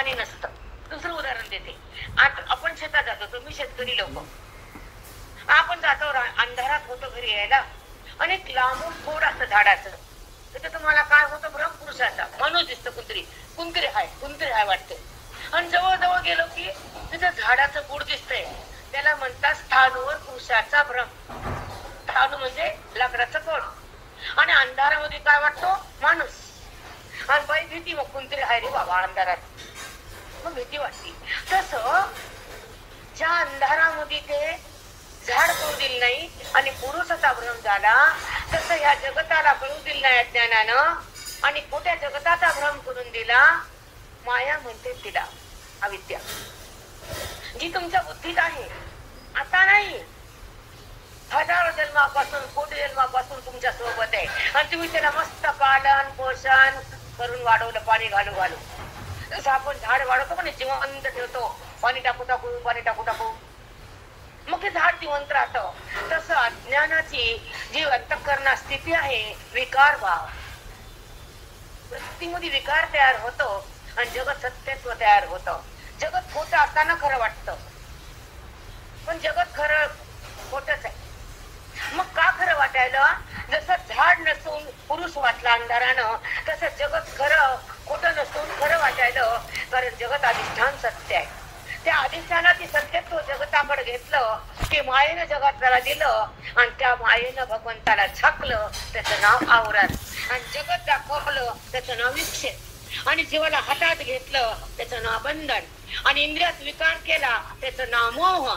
पाणी नसतं. दुसरं उदाहरण देते. आता आपण शेतात जातो, तुम्ही शेतकरी लोक, आपण जातो, अंधारात होतो घरी यायला, आणि एक लांबून खोड असतं झाडाचं, तर तुम्हाला काय होतं, ब्रह्मपुरुषाचा माणूस दिसतो, कुंत्री हाय वाटते. आणि जवळ जवळ गेलो की तिथं झाडाचं बुड दिसतंय, त्याला म्हणतात स्थानवर पुरुषाचा भ्रम. स्थान म्हणजे लाकडाचं खोड, आणि अंधारामध्ये काय वाटतो, माणूस. आणि बाई भीती, मग कुंत्री हाय रे बाबा अंधारात, मग भीती वाटते. तसं ज्या अंधारामध्ये ते झाड कळू दिलं नाही आणि पुरुषाचा भ्रम झाला, तसं या जगताला कळू दिलं नाही अज्ञानानं, आणि खोट्या जगताचा भ्रम करून दिला. माया म्हणते तिला अविद्या, जी तुमच्या बुद्धीत आहे, आता नाही, हजारो जन्मापासून, कोटी जन्मापासून तुमच्या सोबत आहे, आणि तुम्ही त्याला मस्त पालन पोषण करून वाढवलं, पाणी घालू घालू. जसं आपण झाड वाढवतो पण जिवंत ठेवतो, पाणी टाकू टाकू, मग ते झाड जिवंत राहतं. तसं अज्ञानाची जी अंतःकरणा स्थिती आहे, विकार भाव, वृत्तीमध्ये विकार तयार होतो, आणि जगत सत्यत्व तयार होतं. जगत खोटं असताना खरं वाटतं, पण जगत खरं खोटच आहे. मग का खरं वाटायला, जसं झाड नसून पुरुष वाटला अंधारानं, तसं जगत खरं खोटं नसून खरं वाटायलं, कारण जगत अधिष्ठान सत्य आहे. त्या अधिष्ठानाची सत्यत्व जगताकडे घेतलं की मायेनं जगताला दिलं, आणि त्या मायेनं भगवंताला झाकलं, त्याचं नाव आवरण, आणि जगत दाखवलं, त्याचं नाव विक्षेप, आणि जीवाला हातात घेतलं, त्याचं नाव बंधन, आणि इंद्रियात विकार केला, त्याचं नाव मोह,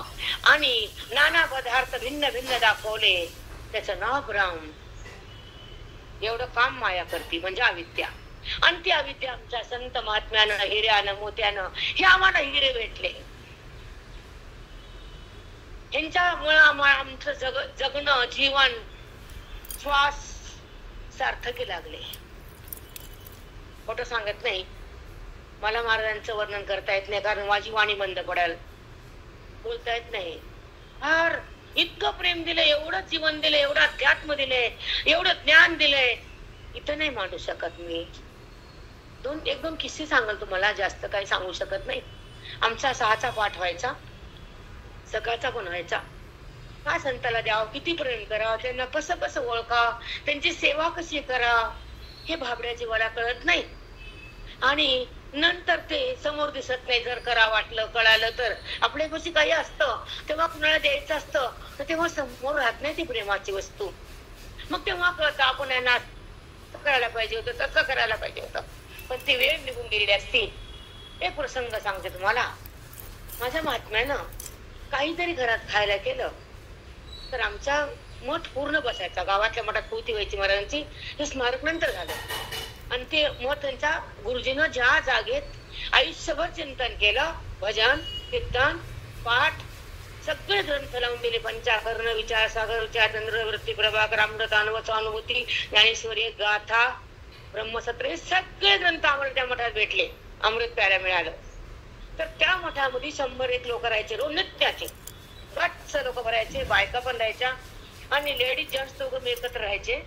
आणि नाना पदार्थ भिन्न भिन्न दाखवले, त्याचं नाव भ्रम. एवढं काम माया करते म्हणजे अविद्या. आणि ती अविद्या आमच्या संत महात्म्यानं, हिऱ्यानं, मोत्यानं, हे आम्हाला हिरे भेटले. ह्यांच्यामुळे आमचं जगणं, जीवन, श्वास सार्थकी लागले. खोटं सांगत नाही, मला महाराजांचं वर्णन करता येत नाही, कारण माझी वाणी बंद पडायला, बोलता येत नाही. फार इतकं प्रेम दिलंय, एवढं जीवन दिलंय, एवढं अध्यात्म दिलंय, एवढं ज्ञान दिलंय, इथं नाही मांडू शकत मी. एक दोन किस्से सांगाल तुम्हाला, जास्त काही सांगू शकत नाही. आमचा 6चा पाठ व्हायचा, सकाळचा पण व्हायचा. काय संताला द्यावं, किती प्रेम करावं, त्यांना कसं कसं ओळखावं, त्यांची सेवा कशी करावं, हे भाबड्या जीवाला कळत नाही. आणि नंतर ते समोर दिसत नाही. जर करा वाटलं, कळालं तर आपल्यापाशी काही असतं, तेव्हा कुणाला द्यायचं असतं, तर तेव्हा समोर राहत नाही ती प्रेमाची वस्तू. मग तेव्हा कळतं आपण यांना करायला पाहिजे होतं, तसं करायला पाहिजे होतं, पण ती वेळ निघून गेलेली असती. एक प्रसंग सांगते तुम्हाला. माझ्या महात्म्यानं काहीतरी घरात खायला केलं तर आमचा मठ पूर्ण बसायचा. गावातल्या मठात पोथी व्हायची महाराजांची, हे स्मारक नंतर झालं. आणि ते मठ त्यांच्या गुरुजीनं ज्या जागेत आयुष्यभर चिंतन केलं, भजन कीर्तन पाठ सगळे ग्रंथ लावून दिले. पंचाकर्ण, विचारसागर, विचारचंद्र, वृत्ती प्रभाकर, अमृतानुभव, अनुभूती, ज्ञानेश्वरी, गाथा, ब्रह्मसत्र, हे सगळे ग्रंथ आम्हाला त्या मठात भेटले. अमृत प्यायला मिळालं. तर त्या मठामध्ये 101 लोक राहायचे, रोज नित्याचे गच्च लोक भरायचे, बायका पण राहायच्या, आणि लेडीज जेंट्स दोघं एकत्र राहायचे.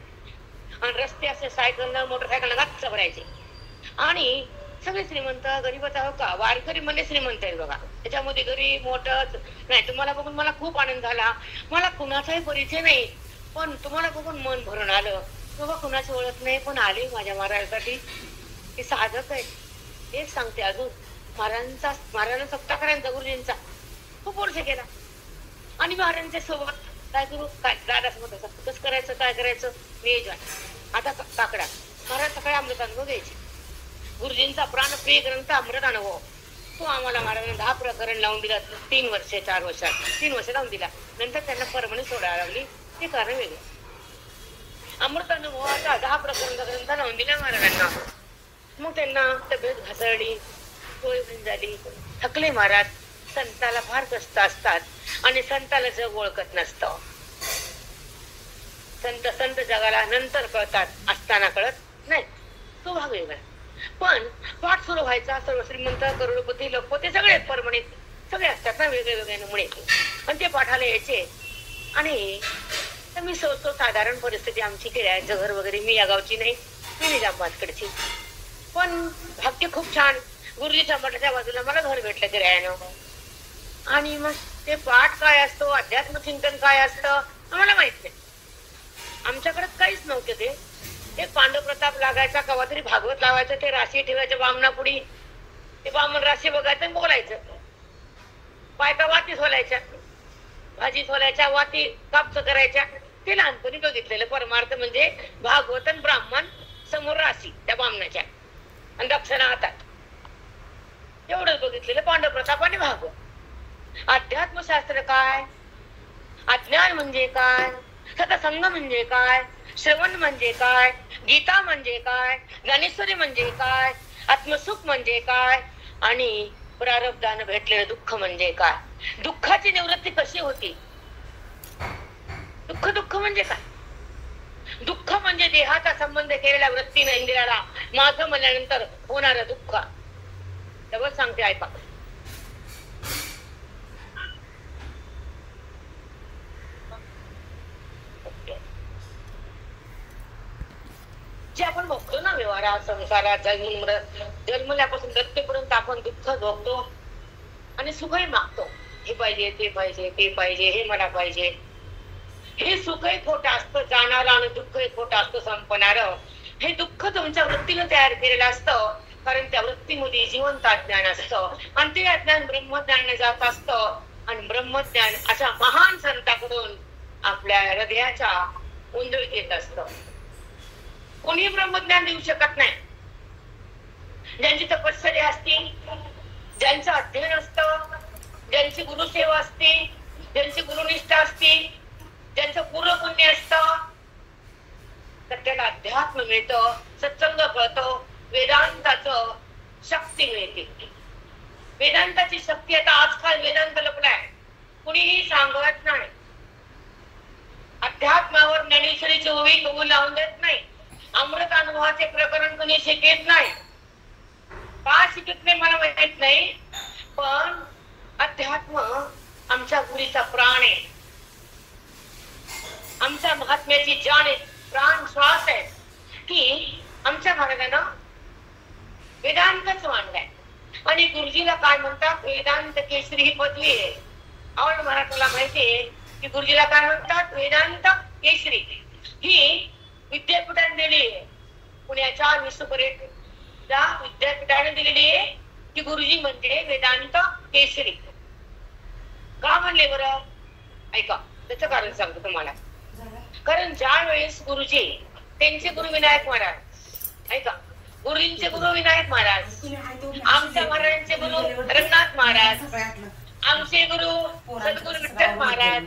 आणि रस्ते असे सायकल मोटरसायकल गच्च भरायचे. आणि सगळे श्रीमंत, गरीबच आहो का, वारकरी म्हणजे श्रीमंत आहे बघा. त्याच्यामध्ये गरीब मोठच नाही. तुम्हाला बघून मला खूप आनंद झाला. मला कुणाचाही परिचय नाही, पण तुम्हाला बघून मन भरून आलं. बाबा कुणाची ओळख नाही, पण आले माझ्या महाराजांसाठी. हे साधक आहे. हेच सांगते अजून, महाराजांचा सप्ताह करायचा गुरुजींचा खूप वर्ष केला. आणि महाराजांच्या सोबत काय करू, काय दादा सोबत असं कसं करायचं, काय करायचं, नियोजन. आता काकडा महाराज सकाळी अमृतानुभव घ्यायचे. गुरुजींचा प्राणप्रिय ग्रंथ अमृत अनुभव, तो आम्हाला महाराजांनी 10 प्रकरण लावून दिला. 3 वर्ष 4 वर्षात 3 वर्ष लावून दिला. नंतर त्यांना परमने सोडायला लागली, ते कारण वेगळं. अमृत अनुभवाचा 10 प्रकरण ग्रंथ लावून दिला महाराजांना. मग त्यांना तब्येत घसरली, सोय झाली, थकले महाराज. संताला फार कष्ट असतात, आणि संताला जग ओळखत नसतं. संत जगाला नंतर कळतात, असताना कळत नाही. तो भाग वेगळा. पण पाठ सुरू व्हायचा, सर्व श्रीमंत, करोडपती, लखपती सगळे परमणे सगळे असतात ना, वेगळे वेगळे नमुने. पण ते पाठाला यायचे. आणि मी सोचतो साधारण परिस्थिती आमची खेड्याचं घर वगैरे. मी या गावची नाही, मी निजामाबादकडची. पण भाग्य खूप छान. गुरुजीच्या मठाच्या बाजूला मला घर भेटलं किरायानं. आणि मग ते पाठ काय असतो, अध्यात्म चिंतन काय असतं आम्हाला माहित नाही. आमच्याकडे काहीच नव्हते. ते पांडव प्रताप लागायचा, कवा तरी भागवत लावायचं, ते राशी ठेवायचं बामणापुढी, ते बामण राशी बघायचं बोलायचं. बायका वाती सोलायच्या, भाजी सोलायच्या, वाती कापच करायच्या. ते लहानपणी बघितलेलं परमार्थ म्हणजे भागवतन ब्राह्मण समोर राशी त्या बामणाच्या आणि दक्षिणा हातात. एवढंच बघितलेलं पांडव प्रताप आणि भागवत. अध्यात्मशास्त्र काय, अज्ञान म्हणजे काय, सतसंग म्हणजे काय, श्रवण म्हणजे काय, गीता म्हणजे काय, ज्ञानेश्वरी म्हणजे काय, आत्मसुख म्हणजे काय, आणि प्रारब्धानं भेटलेलं दुःख म्हणजे काय. दुःखाची निवृत्ती कशी होती. दुःख म्हणजे काय. दुःख म्हणजे देहाचा संबंध केलेल्या वृत्तीने इंद्रियाला माझं म्हणल्यानंतर होणारं दुःख. डबल सांगते ऐका. जे आपण बघतो ना व्यवहारात, संसारात, जन्मल्यापासून मृत्यूपर्यंत आपण दुःख भोगतो आणि सुखही मागतो. हे पाहिजे, ते पाहिजे, ते पाहिजे, हे मला पाहिजे. हे सुखही खोटं असतं जाणारं आणि दुःखही खोटं असतं संपणार. हे दुःख तुमच्या वृत्तीनं तयार केलेलं असतं, कारण त्या वृत्तीमध्ये जिवंत अज्ञान असतं आणि ते अज्ञान ब्रह्मज्ञानाने जात असतं. आणि ब्रह्मज्ञान अशा महान संताकडून आपल्या हृदयाच्या उंदळीत येत असतं. कोणी ब्रह्मज्ञान देऊ शकत नाही. ज्यांची तपश्चर्या असते, ज्यांचं अध्ययन असतं, ज्यांची गुरुसेवा असते, ज्यांची गुरुनिष्ठा असते, ज्यांचं पूर्व पुण्य असतं, तर त्याला अध्यात्म मिळतं, सत्संग कळतो, वेदांताचं शक्ती मिळते. वेदांताची शक्ती आता आजकाल वेदांत लपलाय, कुणीही सांगत नाही. अध्यात्मावर ज्ञानेश्वरीची ओवी कबूल लावून देत नाही. अमृत अनुभवाचे प्रकरण कोणी शिकत नाही. का शिकत नाही मला माहित नाही, पण अध्यात्म आमच्या गुरीचा प्राण आहे, आमच्या महात्म्याची जाण आहे, प्राण श्वास आहे. की आमच्या महाराजांना वेदांतच मांडलाय. आणि गुरुजीला काय म्हणतात, वेदांत केसरी ही पदवी आहे. आवड महाराजांना माहितीये की गुरुजीला काय म्हणतात, वेदांत केसरी ही विद्यापीठाने दिली आहे. पुण्याच्या विश्वपरीक्षा विद्यापीठाने दिलेली आहे की गुरुजी म्हणजे वेदांत केसरी. का म्हणले बरं, ऐका त्याचं कारण सांगतो तुम्हाला. कारण ज्या वेळेस गुरुजी, त्यांचे गुरु विनायक महाराज, ऐका, गुरुजींचे गुरु विनायक महाराज, आमच्या महाराजांचे गुरु रंगनाथ महाराज, आमचे गुरु सद्गुरु विठ्ठल महाराज,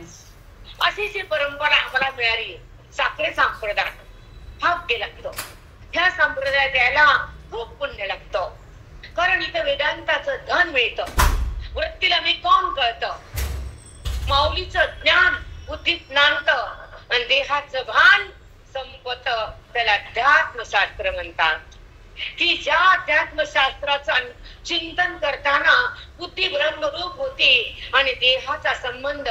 अशी जी परंपरा आम्हाला मिळाली. साखरे संप्रदाय हा लागतो. ह्या संप्रदायात यायला खूप पुण्य लागतं, कारण इथं वेदांताचं धन मिळतं, वृत्तीला मी कोण कळतं, माऊलीचं ज्ञान बुद्धीत नांदतं आणि देहाचं भान संपत. त्याला अध्यात्मशास्त्र म्हणतात. की ज्या अध्यात्मशास्त्राचं चिंतन करताना बुद्धी ब्रह्मरूप होती आणि देहाचा संबंध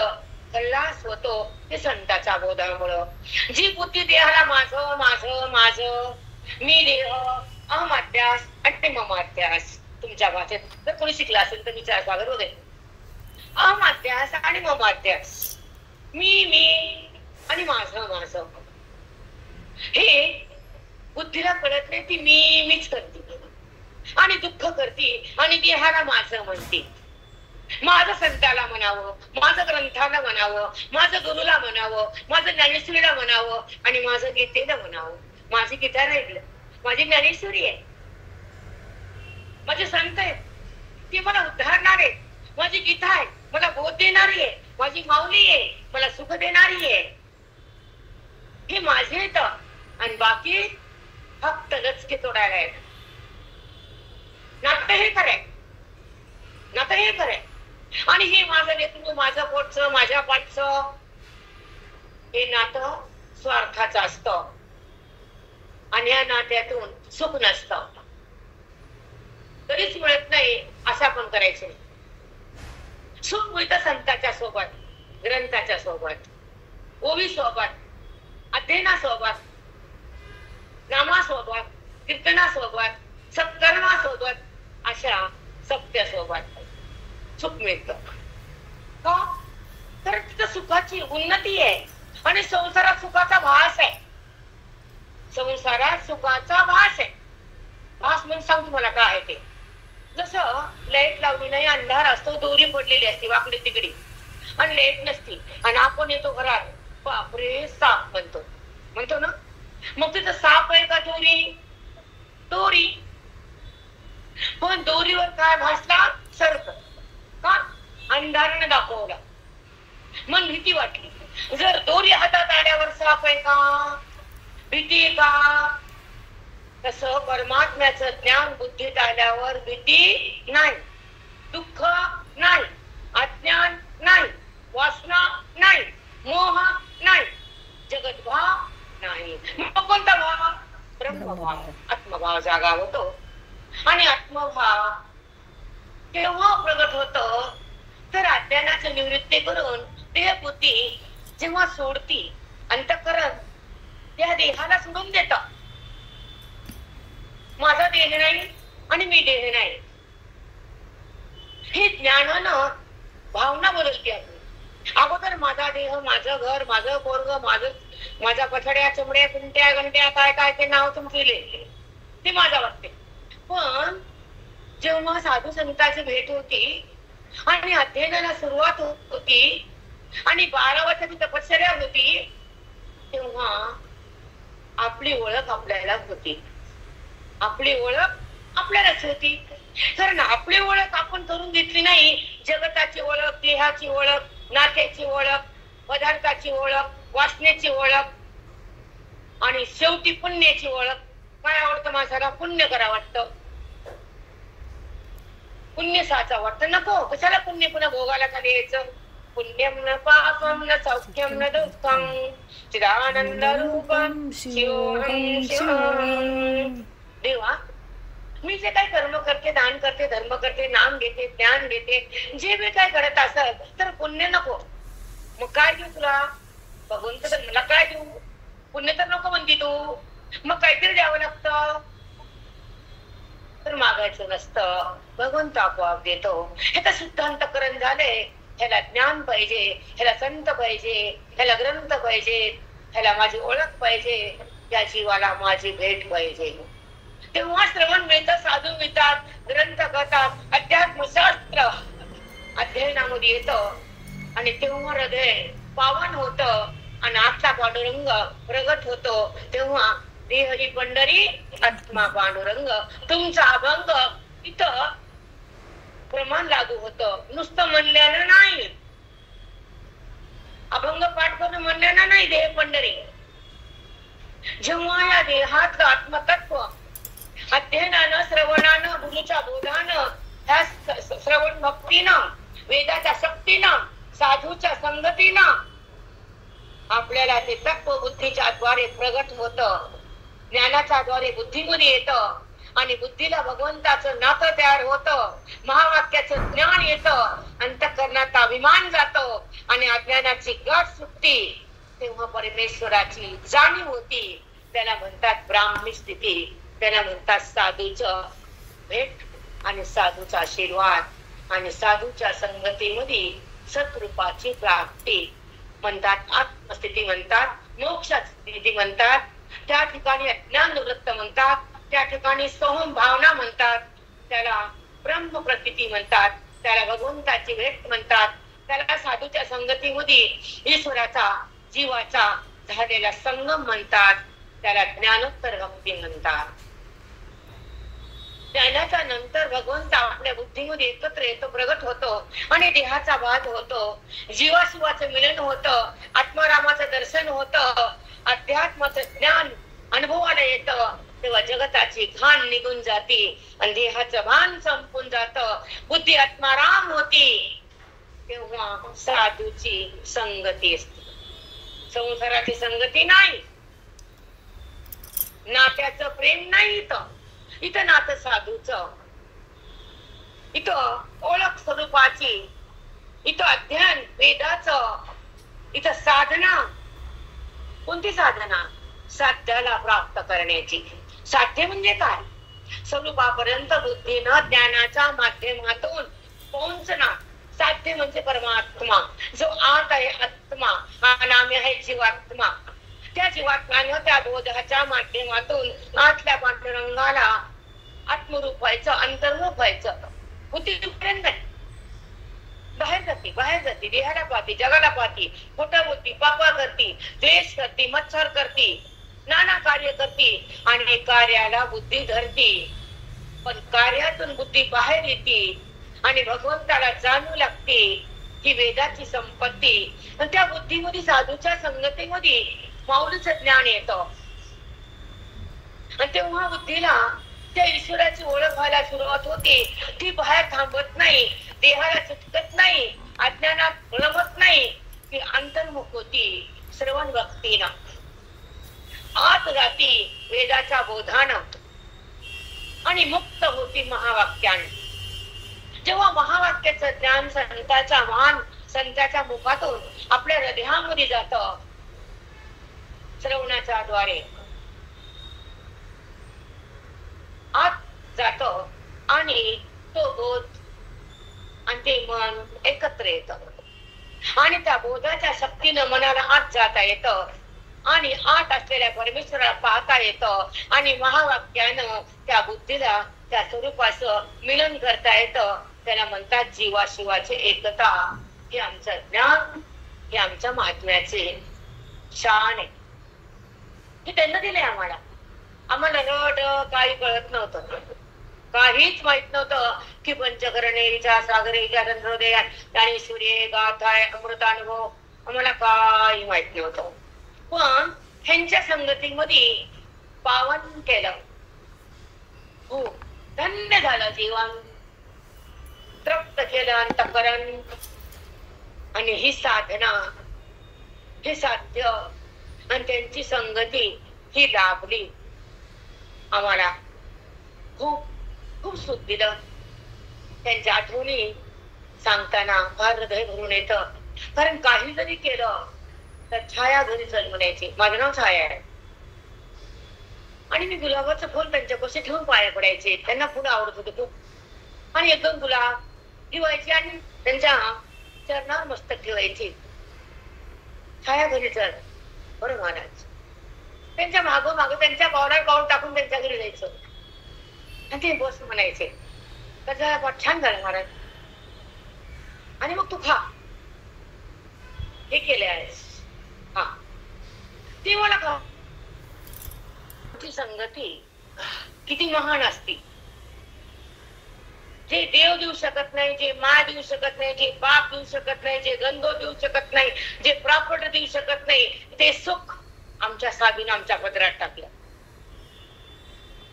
खल्लास होतो, ते संतांच्या बोधामुळं. जी बुद्धी देहाला माझं माझं माझं, मी देह, अहमाध्यास आणि ममाध्यास, तुमच्या भाषेत जर कोणी शिकला असेल तर विचार सागर होते. अहमाध्यास आणि ममाध्यास, मी आणि माझं माझं, हे बुद्धीला कळत नाही. ती मीच करते आणि दुःख करते आणि देहाला माझं म्हणते. माझं संताला म्हणावं, माझं ग्रंथाला म्हणावं, माझं गुरुला म्हणावं, माझं ज्ञानेश्वरीला म्हणावं आणि माझं गीतेला म्हणावं. माझी गीता राहिलं, माझी ज्ञानेश्वरी आहे, माझे संत आहेत, ते मला उद्धारणार आहे. माझी गीता आहे, मला बोध देणारी आहे. माझी माऊली आहे, मला सुख देणारी आहे. हे माझे आहेत आणि बाकी फक्त लचके तोडायला आहेत. नातं हे खरंय, नातं हे खरंय. आणि हे माझं लेकरू, माझं पोटचं, माझ्या पाठचं, हे नातं स्वार्थाचं असतं आणि या नात्यातून सुख नसतं. तरीच मिळत नाही असं आपण करायचं. सुख मिळतं संतांच्या सोबत, ग्रंथाच्या सोबत, ओवी सोबत, अध्ययनासोबत, नामासोबत, कीर्तनासोबत, सत्कर्मासोबत. सुखापेक्षा सत्यासोबत सुख मिळतं. का? तर तिथं सुखाची उन्नती आहे आणि संसारात सुखाचा भास आहे. संसारात सुखाचा भास आहे. भास म्हणून सांगतो मला काय आहे ते. जसं लाईट लावली नाही, अंधार असतो, दोरी पडलेली असते वाकडी तिकडी आणि लाईट नसती आणि आपण येतो घरात, बापरे साप म्हणतो, म्हणतो ना. मग तिथं साप आहे का दोरी? दोरी. पण दोरीवर काय भासला? सर्प. का? अंधाराने दाखवला. मन भीती वाटली. जर दोरी हातात आल्यावर साप आहे का? भीती आहे का? तसं परमात्म्याचं ज्ञान बुद्धीत आल्यावर भीती नाही, दुःख नाही, अज्ञान नाही, वासना नाही, मोह नाही, जगतभाव नाही. मग कोणता भाव? ब्रह्मभाव, आत्मभाव जागा होतो. आणि आत्मभाव केव्हा प्रगट होतो? तर अज्ञानाची निवृत्ती करून देहबुद्धी जेव्हा सोडती, अंतःकरण त्या देहाला सोडून देत. माझा देह नाही आणि मी देह नाही, हे ज्ञानानं भावना बदलते आपली. अगोदर माझा देह, माझं घर, माझं पोरग, माझ्या पछड्या, चमड्या, कुंट्या, घंट्या, काय काय ते नाव तुमचे ते माझा वाटते. पण जेव्हा साधू संतांची भेट होती आणि अध्ययनाला सुरुवात होती आणि 12 वर्षाची तपश्चर्या होती, तेव्हा आपली ओळख आपल्याला होती. आपली ओळख आपल्यालाच होती. कारण आपली ओळख आपण करून घेतली नाही. जगताची ओळख, देहाची ओळख, नात्याची ओळख, पदार्थाची ओळख, वासनेची ओळख आणि शेवटी पुण्याची ओळख. काय आवडतं माणसाला? पुण्य करा वाटतं, पुण्य साचा वाटतं. नको, कशाला पुण्य पुन्हा भोगाला खाली यायचं? पुण्यम न पापम न सौख्यम न दुःखम चिदानंद रूपम शिवोहम शिवोहम. देवा, मी जे काही कर्म करते, दान करते, धर्म करते, नाम घेते, ज्ञान घेते, जे मी काय करत असेल तर पुण्य नको. मग काय देऊ तुला? भगवंत तर मला काय देऊ? पुण्य तर नको म्हणती तू. मग काहीतरी द्यावं लागतं. तर मागायचं नसतं, भगवंत आपोआप देतो. हे तर शुद्ध अंतःकरण झालंय. ह्याला ज्ञान पाहिजे, ह्याला संत पाहिजे, ह्याला ग्रंथ पाहिजे, ह्याला माझी ओळख पाहिजे, या जीवाला माझी भेट पाहिजे. तेव्हा श्रवण मिळतं, साधू मिळतात, ग्रंथ करतात, अध्यात्मशास्त्र अध्ययनामध्ये येतं आणि तेव्हा हृदय पावन होतं आणि आतला पांडुरंग प्रगट होतो. तेव्हा देह ही पंढरी, आत्मा पांडुरंग. तुमचा अभंग इथं प्रमाण लागू होतं. नुसतं म्हणल्यानं नाही, अभंग पाठ करून म्हणल्यानं नाही. देह पंढरी. जेव्हा या देहातलं आत्मतत्व अध्ययनानं, श्रवणानं, गुरुच्या बोधानं, ह्या श्रवण भक्तीनं, वेदाच्या शक्तीनं, साधूच्या संगतीनं आपल्याला ते तत्व बुद्धीच्या द्वारे प्रगट होतं. ज्ञानाच्या द्वारे बुद्धीमध्ये येतं आणि बुद्धीला भगवंताचं नातं तयार होतं. महावाक्याचं ज्ञान येतं, अंतःकरणाचा अभिमान जातो आणि अज्ञानाची गाठ सुटती. तेव्हा परमेश्वराची जाणीव होती. त्याला म्हणतात ब्राह्मी स्थिती, त्याला म्हणतात साधूचं भेट आणि साधूचा आशीर्वाद आणि साधूच्या संगतीमध्ये सत्रूपाची प्राप्ती म्हणतात. आत्मस्थिती म्हणतात, मोक्षाची स्थिती म्हणतात, त्या ठिकाणी अज्ञान निवृत्त म्हणतात, त्या ठिकाणी सोहम भावना म्हणतात, त्याला ब्रह्म प्रतीती म्हणतात, त्याला भगवंताची भेट म्हणतात, त्याला साधूच्या संगतीमध्ये ईश्वराचा जीवाचा झालेला संगम म्हणतात, त्याला ज्ञानोत्तर भक्ती म्हणतात. ज्ञानाच्या नंतर भगवंत आपल्या बुद्धीमध्ये एकत्र येतो, प्रगट होतो आणि देहाचा बाध होतो, जीवाशिवाचं मिलन होतं, आत्मारामाचं दर्शन होतं, अध्यात्माचं ज्ञान अनुभवाला येतं. तेव्हा जगताची घाण निघून जाती आणि देहाचं भान संपून जातं. बुद्धी आत्माराम होती. तेव्हा साधूची संगती असते, संसाराची संगती नाही. नात्याचं प्रेम नाही इथं. इथं नातं साधूचं, इथं ओळख स्वरूपाची, इथं अध्ययन वेदाचं, इथं साधना. कोणती साधना? साध्याला प्राप्त करण्याची. साध्य म्हणजे काय? स्वरूपापर्यंत बुद्धीनं ज्ञानाच्या माध्यमातून पोहोचणं साध्य म्हणजे परमात्मा. जो आत आहे आत्मा, हा नाम आहे जीवात्मा. त्या जीवात्म्यानं त्या बोधाच्या माध्यमातून आतल्या पांडुरंगाला आत्मरूप व्हायचं, अंतर्मुख व्हायचं. बुद्धीपर्यंत नाही, बाहेर जाती देहाला पाहती, जगाला पाहती, खोटा बोलती, पापा करती, द्वेष करती, मत्सर करती, नाना कार्य करती आणि कार्याला बुद्धी धरती. पण कार्यातून बुद्धी बाहेर येते आणि भगवंताला जाणू लागते. ही वेदाची संपत्ती. आणि त्या बुद्धीमध्ये साधूच्या संगतीमध्ये माऊलीचं ज्ञान येतं. आणि तेव्हा बुद्धीला त्या ईश्वराची ओळख व्हायला सुरुवात होते. ती बाहेर थांबत नाही, देहाला चिटकत नाही, अज्ञानात रमत नाही. ती अंतर्मुख होती श्रवण भक्तीनं, आत जाती वेदाच्या बोधानं आणि मुक्त होती महावाक्यानं. जेव्हा महावाक्याचं ज्ञान संताच्या मुखातून आपल्या हृदयामध्ये जात, श्रवणाच्या द्वारे आत जात आणि तो बोध आणि ते मन एकत्र येत आणि त्या बोधाच्या शक्तीनं मनाला आत जाता येत आणि आत असलेल्या परमेश्वराला पाहता येत आणि महावाक्यानं त्या बुद्धीला त्या स्वरूपाचं मिलन करता येत. त्याला म्हणतात जीवाशिवाचे एकता. हे आमचं ज्ञान, हे आमच्या महात्म्याचे शान आहे. हे त्यांना दिलंय आम्हाला. आम्हाला रट काही कळत नव्हतं, काहीच माहित नव्हतं की पंचकरणेच्या सागरेच्या चंद्रोदया ज्ञानेश्वरी गाथाय अमृतानुभव आम्हाला काही माहित नव्हतं. पण ह्यांच्या संगतीमध्ये पावन केलं. हो, धन्य झालं जीवन, तृप्त केलं अंतःकरण. आणि ही साधना, हे साध्य आणि त्यांची संगती ही लाभली आम्हाला. खूप खूप सुख दिलं. त्यांच्या आठवणी सांगताना फार हृदय भरून येतं. कारण काही जरी केलं तर छाया घरी चल म्हणायची. माझं नाव छाया आहे आणि मी गुलाबाचं फुल त्यांच्यापाशी ठेवून पाया पडायचे. त्यांना फुलं आवडत होते खूप. आणि एक दोन गुलाब ठेवायची आणि त्यांच्या चरणावर मस्तक ठेवायची. छाया घरी चल बरं महाराज. त्यांच्या मागोमाग त्यांच्या पावलावर पाऊल टाकून त्यांच्या घरी जायचं आणि ते बस म्हणायचे. त्याचा छान झालं महाराज आणि मग तू खा. हे केले आहेस हा, ती मला खा. ती संगती किती महान असती. जे देव देऊ शकत नाही, जे माय देऊ शकत नाही, जे बाप देऊ शकत नाही, जे गंधो देऊ शकत नाही, जे प्रॉपर्टी देऊ शकत नाही, ते सुख आमच्या साबीनं आमच्या पदरात टाकलं.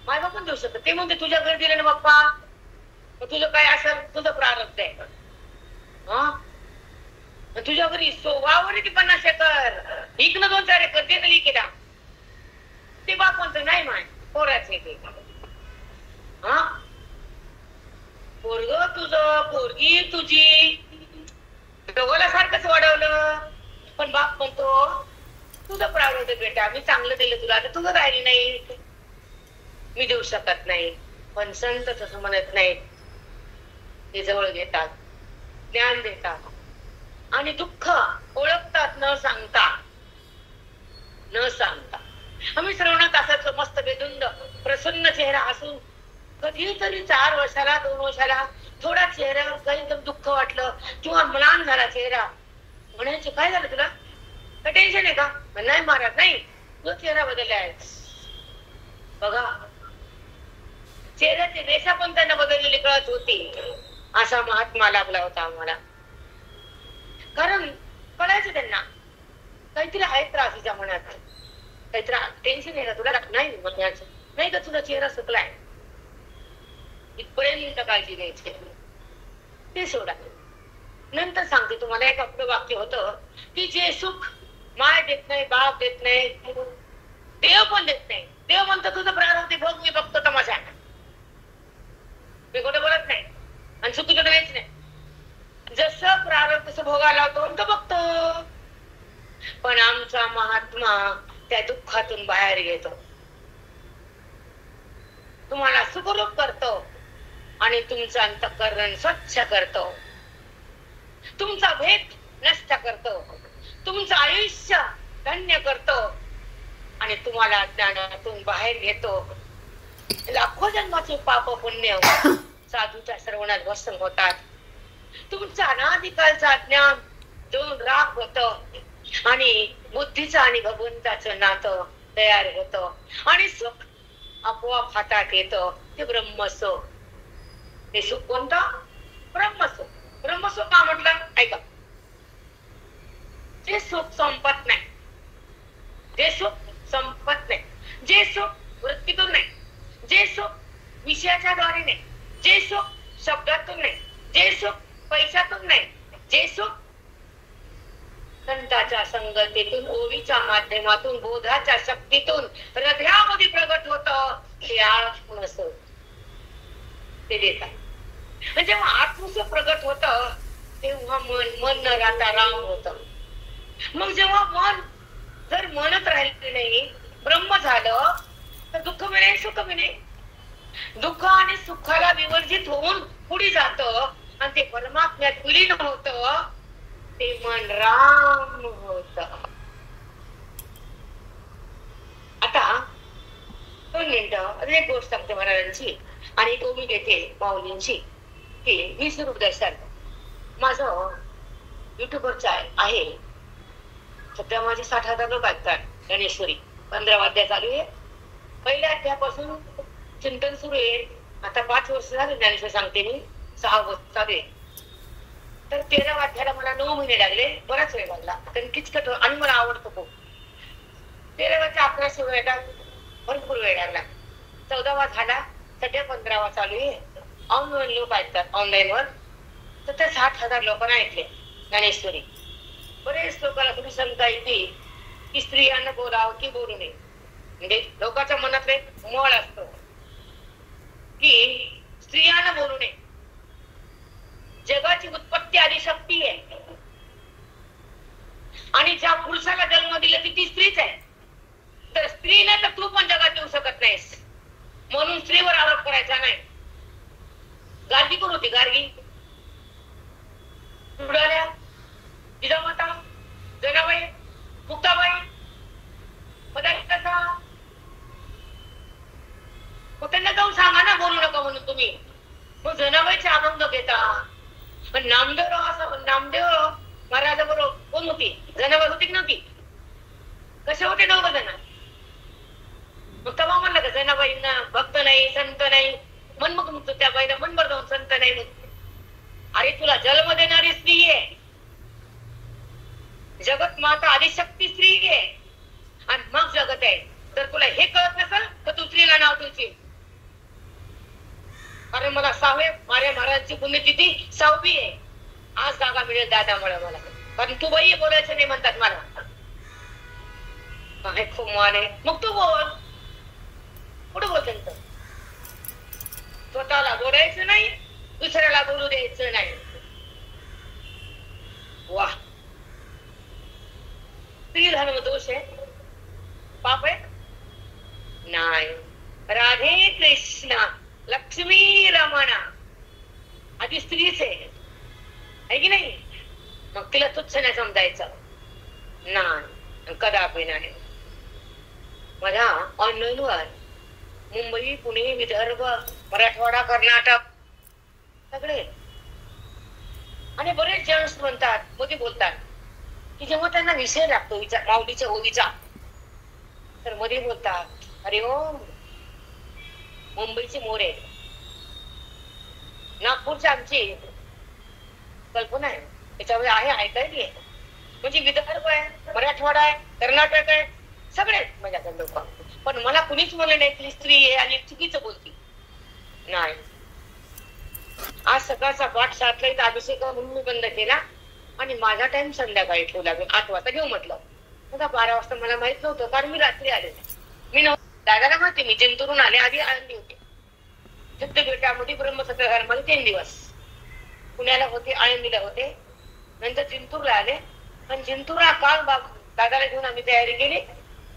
माय बाप पण देऊ शकत. ते म्हणते तुझ्या घरी दिलं ना बाप्पा, तुझं काय असेल तुझं प्रारब्ध आहे. हा, तुझ्या घरी वावर की 50 एकर, इकडं 2-4 एकर ते तरी केला. ते बाप म्हणतो नाही माय पोराच आहे ते. हा, पोरग तुझं, पोरगी तुझी, दोघाला सारखंच वाढवलं. पण बाप म्हणतो तुझं प्रारब्ध बेटा, मी चांगलं दिलं तुला, आता तुझं राहिली नाही, मी देऊ शकत नाही. पण संत तसं म्हणत नाही. ते जवळ घेतात, ज्ञान देतात आणि दुःख ओळखतात न सांगता. आम्ही श्रवणात असायचो मस्त बेधुंद प्रसन्न चेहरा असून कधीतरी 4 वर्षाला 2 वर्षाला थोडा चेहऱ्यावर काही एकदम दुःख वाटलं किंवा म्लान झाला चेहरा, म्हणायचे काय झालं तुला, काय टेन्शन आहे का? नाही महाराज नाही, तो चेहरा बदललाय. बघा, चेहऱ्याची रेषा पण त्यांना बदललेली कळत होती. असा महात्मा लाभला होता आम्हाला. कारण कळायचं त्यांना काहीतरी आहे त्रास तिच्या मनात, काहीतरी टेन्शन आहे का तुला, नाही म्हणायचं नाही का तुझा चेहरा सुकलाय, इथपर्यंत काळजी घ्यायची. ते सोडा. नंतर सांगते तुम्हाला. एक आपलं वाक्य होतं की जे सुख माय देत नाही, बाप देत नाही, देव पण देत नाही. देव म्हणतो तुझं प्रारब्ध भोग, मी बघतो तमाशा, मी कुठे बोलत नाही आणि चुकीचं द्यायच नाही. जसं प्रारब्ध तसं भोगायला होतो तो बघतो. पण आमचा महात्मा त्या दुःखातून बाहेर येतो. तुम्हाला सुखरूप करतो आणि तुमचं अंतःकरण स्वच्छ करतो, तुमचा भेद नष्ट करतो, तुमचं आयुष्य धन्य करतो आणि तुम्हाला ज्ञानातून बाहेर घेतो. लाखो जन्माचे पाप पुण्य साधूच्या श्रवणात भस्म होतात. तुमचा अनादिकालचा ज्ञान दोन राग होत आणि बुद्धीचं आणि भगवंताचं नातं तयार होत आणि सुख आपोआप हातात येत. ते ब्रह्मसुख. ते सुख कोणतं? ब्रह्मसुख. ब्रह्मसुख का म्हटलं? ऐका, जे सुख संपत नाही, जे सुख संपत नाही, जे सुख वृत्तीतून नाही, जे सुख विषयाच्या द्वारे नाही, जे सुख शब्दातून नाही, जे सुख पैशातून नाही, जे सुख संतांच्या संगतीतून, ओवीच्या माध्यमातून, बोधाच्या शक्तीतून हृदयामध्ये प्रगट होत, ते आत्मसुख ते देतात. जेव्हा आत्मसुख प्रगट होत तेव्हा मन न राहता राम होत. मग जेव्हा जर मनच राहिले नाही, ब्रह्म झालं, तर दुःख बी नाही, सुख बी नाही. दुःख आणि सुखाला विवर्जित होऊन पुढे जात आणि ते परमात्म्यात विलीन होत, ते मन राम होत. आता 2 मिनिटं एक गोष्ट सांगते महाराजांची आणि तो मी घेते माऊलींची, की विश्वरूप दर्शन माझं युट्यूबवरच आहे. सध्या माझे 60,000 लोक ऐकतात. ज्ञानेश्वरी 15 अध्याय चालू आहे. पहिल्या अध्यायापासून चिंतन सुरू आहे. आता 5 वर्ष झाले ज्ञानेश्वरी सांगते मी, 6 वर्ष चालू आहे. तर 13व्या अध्यायाला मला 9 महिने लागले, बराच वेळ लागला, कारण किचकट आणि मला आवडतो खूप. 13व्याच्या 1100 वेळा भरपूर वेळ लागला. 14वा झाला, सध्या 15वा चालू आहे. ऑनलाईन लोक ऐकतात, ऑनलाईन वर. तर ते 60,000 लोकांना ऐकले ज्ञानेश्वरी. बरेच लोकांना थोडी शंका येते की स्त्रियांना बोलावं की बोलू नये. म्हणजे लोकांच्या मनातले मळ असतो की स्त्रियांना बोलू नये. जगाची उत्पत्ती आधी शक्ती आहे आणि ज्या पुरुषाला जन्म दिला ती स्त्रीच आहे. तर स्त्री नाही तर तू पण जगात येऊ शकत नाहीस, म्हणून स्त्रीवर आरोप करायचा नाही. गार्गी कोण होती? गार्गी, उडाल्या, जिजामाता, जनाबाई, मुक्ताबाई, पदार्थ त्यांना जाऊन सांगा ना बोलू नका म्हणून तुम्ही. मग जनाबाईचे आनंद घेता. पण नामदेव महाराजाबरोबर कोण होती? जनाबाई होती की नव्हती? कसे होते 9 जण? मग तेव्हा म्हणलं का जनाबाईंना भक्त नाही, संत नाही, मन मग त्या बाईला मनभर जाऊन संत नाही. अरे तुला जन्म देणारी स्त्री आहे, जगत माता आदिशक्ती स्त्री आहे आणि मग जगत आहे. तर तुला हे कळत नसेल तर तू स्त्रीला नाव ठेवशील. कारण मला 6व्या माझ्या महाराजांची पुण्यतिथी 6वी आहे. आज जागा मिळेल दादामुळे मला, कारण तू बाई बोलायचं नाही म्हणतात मला. खूप मान आहे. मग तू बोल, कुठे बोलते? स्वतःला बोलायचं नाही, दुसऱ्याला बोलू द्यायचं नाही. वा, स्त्री धर्म दोष आहे, पाप आहे? नाही. राधे कृष्ण लक्ष्मी रमणा आधी स्त्रीच आहे की नाही? मग तिला तुच्छ नाही समजायचं, नाही, कदापि नाही. माझ्या ऑनलाईन वर मुंबई, पुणे, विदर्भ, मराठवाडा, कर्नाटक सगळे आणि बरेच जेंट्स म्हणतात, मोदी बोलतात की जेव्हा त्यांना विषय लागतो माऊलीच्या ओवीचा, तर मध्ये बोलतात, अरे ओ मुंबईची मोरे, नागपूरची आमची कल्पना आहे, त्याच्यामध्ये आहे ऐकायली आहे. म्हणजे विदर्भ आहे, मराठवाडा आहे, कर्नाटक आहे, सगळे माझ्याकडे लोक. पण मला कुणीच म्हणलं नाही की स्त्री आहे आणि चुकीचं बोलती. नाही. आज सकाळचा पाठ 7ला इथं अभिषेक म्हणून मी बंद केला आणि माझा टाइम संध्याकाळी ठेवला. 8 वाजता घेऊ म्हटलं. आता 12 वाजता मला माहित नव्हतं, कारण मी रात्री आले. मी दादाला माहिती, मी जिंतूरून आले, आधी आळंदी होते. बेटामध्ये ब्रह्मसत्रमध्ये 3 दिवस, पुण्याला होते, आळंदीला होते, नंतर जिंतूरला आले. आणि जिंतूरला काल दादाला घेऊन आम्ही तयारी केली